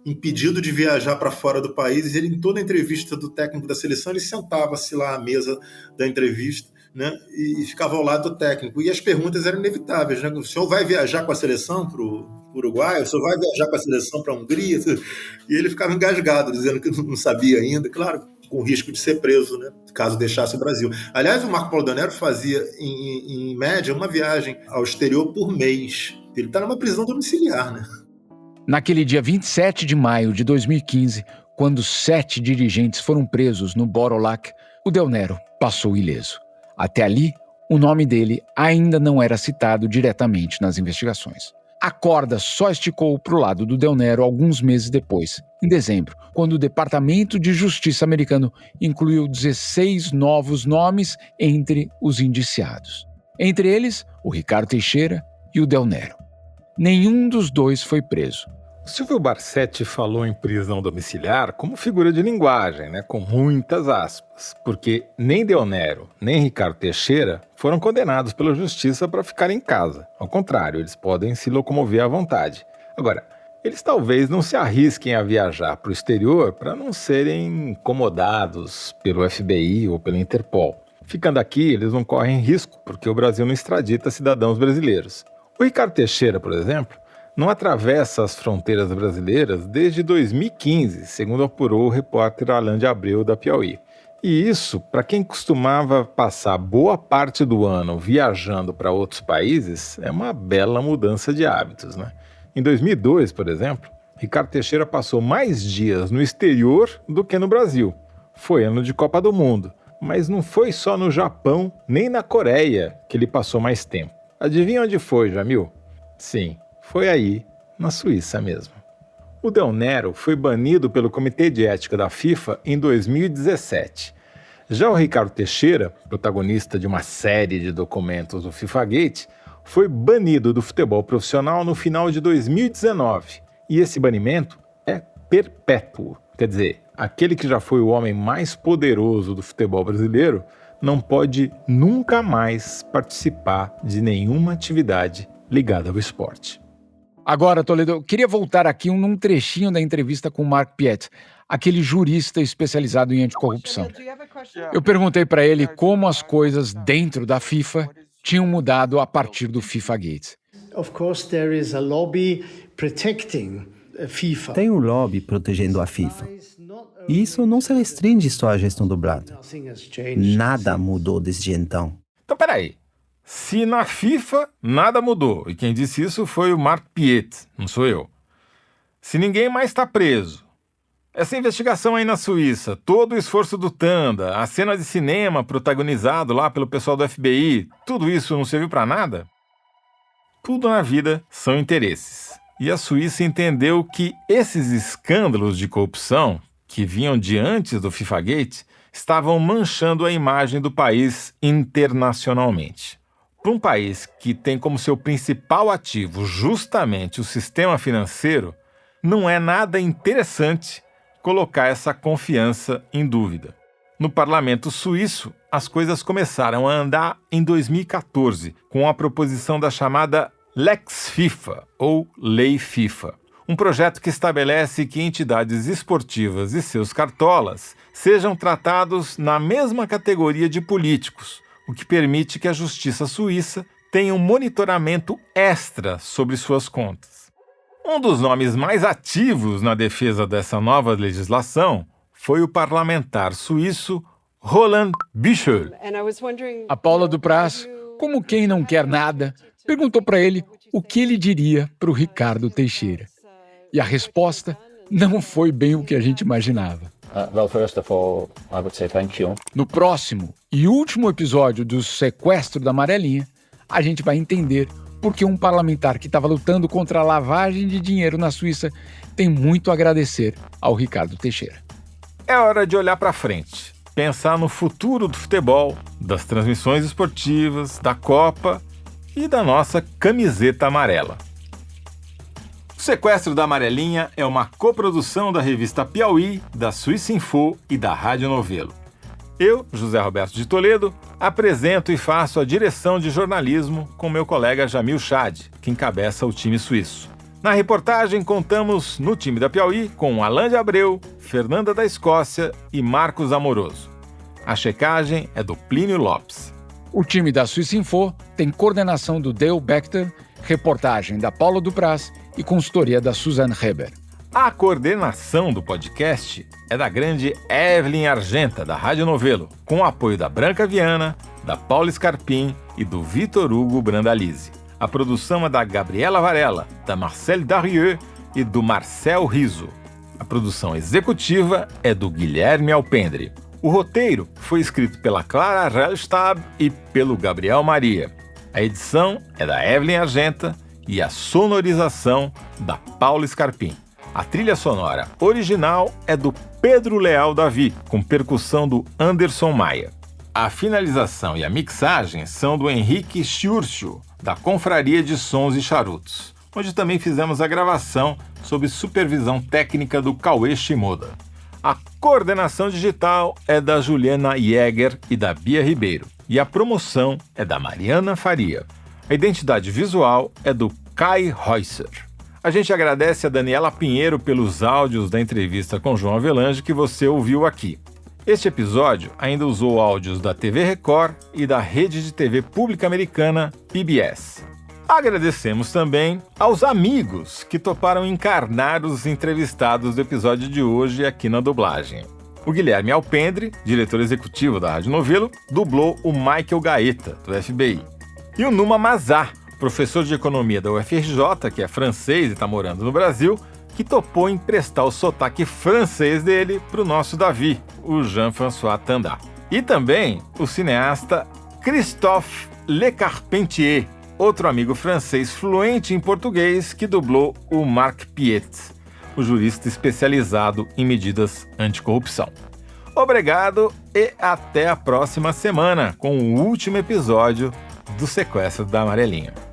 impedido de viajar para fora do país, e ele, em toda a entrevista do técnico da seleção, ele sentava-se lá à mesa da entrevista, né, e ficava ao lado do técnico. E as perguntas eram inevitáveis, né? O senhor vai viajar com a seleção para o Uruguai? O senhor vai viajar com a seleção para a Hungria? E ele ficava engasgado, dizendo que não sabia ainda, claro, com risco de ser preso, né, caso deixasse o Brasil. Aliás, o Marco Polo Del Nero fazia, em média, uma viagem ao exterior por mês. Ele está numa prisão domiciliar, né?
Naquele dia 27 de maio de 2015, quando 7 dirigentes foram presos no Borolac, o Del Nero passou ileso. Até ali, o nome dele ainda não era citado diretamente nas investigações. A corda só esticou para o lado do Del Nero alguns meses depois, em dezembro, quando o Departamento de Justiça americano incluiu 16 novos nomes entre os indiciados. Entre eles, o Ricardo Teixeira e o Del Nero. Nenhum dos dois foi preso.
Silvio Barsetti falou em prisão domiciliar como figura de linguagem, né, com muitas aspas, porque nem Del Nero, nem Ricardo Teixeira foram condenados pela justiça para ficar em casa. Ao contrário, eles podem se locomover à vontade. Agora, eles talvez não se arrisquem a viajar para o exterior para não serem incomodados pelo FBI ou pela Interpol. Ficando aqui, eles não correm risco, porque o Brasil não extradita cidadãos brasileiros. O Ricardo Teixeira, por exemplo, não atravessa as fronteiras brasileiras desde 2015, segundo apurou o repórter Alain de Abreu, da Piauí. E isso, para quem costumava passar boa parte do ano viajando para outros países, é uma bela mudança de hábitos, né? Em 2002, por exemplo, Ricardo Teixeira passou mais dias no exterior do que no Brasil. Foi ano de Copa do Mundo, mas não foi só no Japão nem na Coreia que ele passou mais tempo. Adivinha onde foi, Jamil? Sim, foi aí, na Suíça mesmo. O Del Nero foi banido pelo Comitê de Ética da FIFA em 2017. Já o Ricardo Teixeira, protagonista de uma série de documentos do FIFA Gate, foi banido do futebol profissional no final de 2019 E esse banimento é perpétuo. Quer dizer, aquele que já foi o homem mais poderoso do futebol brasileiro não pode nunca mais participar de nenhuma atividade ligada ao esporte.
Agora, Toledo, eu queria voltar aqui num trechinho da entrevista com o Mark Piet, aquele jurista especializado em anticorrupção. Eu perguntei para ele como as coisas dentro da FIFA tinham mudado a partir do FIFA Gate.
Tem um lobby protegendo a FIFA. E isso não se restringe só à gestão do Blatter. Nada mudou desde então.
Então, peraí. Se na FIFA nada mudou, e quem disse isso foi o Mark Piet, não sou eu. Se ninguém mais está preso, essa investigação aí na Suíça, todo o esforço do Tanda, a cena de cinema protagonizado lá pelo pessoal do FBI, tudo isso não serviu para nada? Tudo na vida são interesses. E a Suíça entendeu que esses escândalos de corrupção, que vinham de antes do FIFA Gate, estavam manchando a imagem do país internacionalmente. Para um país que tem como seu principal ativo justamente o sistema financeiro, não é nada interessante colocar essa confiança em dúvida. No parlamento suíço, as coisas começaram a andar em 2014, com a proposição da chamada Lex FIFA, ou Lei FIFA. Um projeto que estabelece que entidades esportivas e seus cartolas sejam tratados na mesma categoria de políticos, o que permite que a justiça suíça tenha um monitoramento extra sobre suas contas. Um dos nomes mais ativos na defesa dessa nova legislação foi o parlamentar suíço Roland Büchel.
A Paula Dupraz, como quem não quer nada, perguntou para ele o que ele diria para o Ricardo Teixeira. E a resposta não foi bem o que a gente imaginava. No próximo e último episódio do Sequestro da Amarelinha, a gente vai entender por que um parlamentar que estava lutando contra a lavagem de dinheiro na Suíça tem muito a agradecer ao Ricardo Teixeira.
É hora de olhar para frente, pensar no futuro do futebol, das transmissões esportivas, da Copa e da nossa camiseta amarela. O Sequestro da Amarelinha é uma coprodução da revista Piauí, da Suíça Info e da Rádio Novelo. Eu, José Roberto de Toledo, apresento e faço a direção de jornalismo com meu colega Jamil Chad, que encabeça o time suíço. Na reportagem, contamos no time da Piauí com Alain de Abreu, Fernanda da Escócia e Marcos Amoroso. A checagem é do Plínio Lopes.
O time da Suíça Info tem coordenação do Dale Bechter, reportagem da Paula Dupraz e consultoria da Suzanne Heber.
A coordenação do podcast é da grande Evelyn Argenta, da Rádio Novelo, com o apoio da Branca Viana, da Paula Scarpim e do Vitor Hugo Brandalize. A produção é da Gabriela Varela, da Marcelle Darieux e do Marcel Riso. A produção executiva é do Guilherme Alpendre. O roteiro foi escrito pela Clara Rellstab e pelo Gabriel Maria. A edição é da Evelyn Argenta e a sonorização da Paula Scarpim. A trilha sonora original é do Pedro Leal Davi, com percussão do Anderson Maia. A finalização e a mixagem são do Henrique Sciurcio, da Confraria de Sons e Charutos, onde também fizemos a gravação sob supervisão técnica do Cauê Shimoda. A coordenação digital é da Juliana Jäger e da Bia Ribeiro, e a promoção é da Mariana Faria. A identidade visual é do Kai Reusser. A gente agradece a Daniela Pinheiro pelos áudios da entrevista com João Avelange que você ouviu aqui. Este episódio ainda usou áudios da TV Record e da rede de TV pública americana PBS. Agradecemos também aos amigos que toparam encarnar os entrevistados do episódio de hoje aqui na dublagem. O Guilherme Alpendre, diretor executivo da Rádio Novelo, dublou o Michael Gaeta, do FBI. E o Numa Mazar, professor de economia da UFRJ, que é francês e está morando no Brasil, que topou emprestar o sotaque francês dele para o nosso Davi, o Jean-François Tanda. E também o cineasta Christophe Le Carpentier, outro amigo francês fluente em português que dublou o Mark Piet, o jurista especializado em medidas anticorrupção. Obrigado e até a próxima semana com o último episódio do Sequestro da Amarelinha.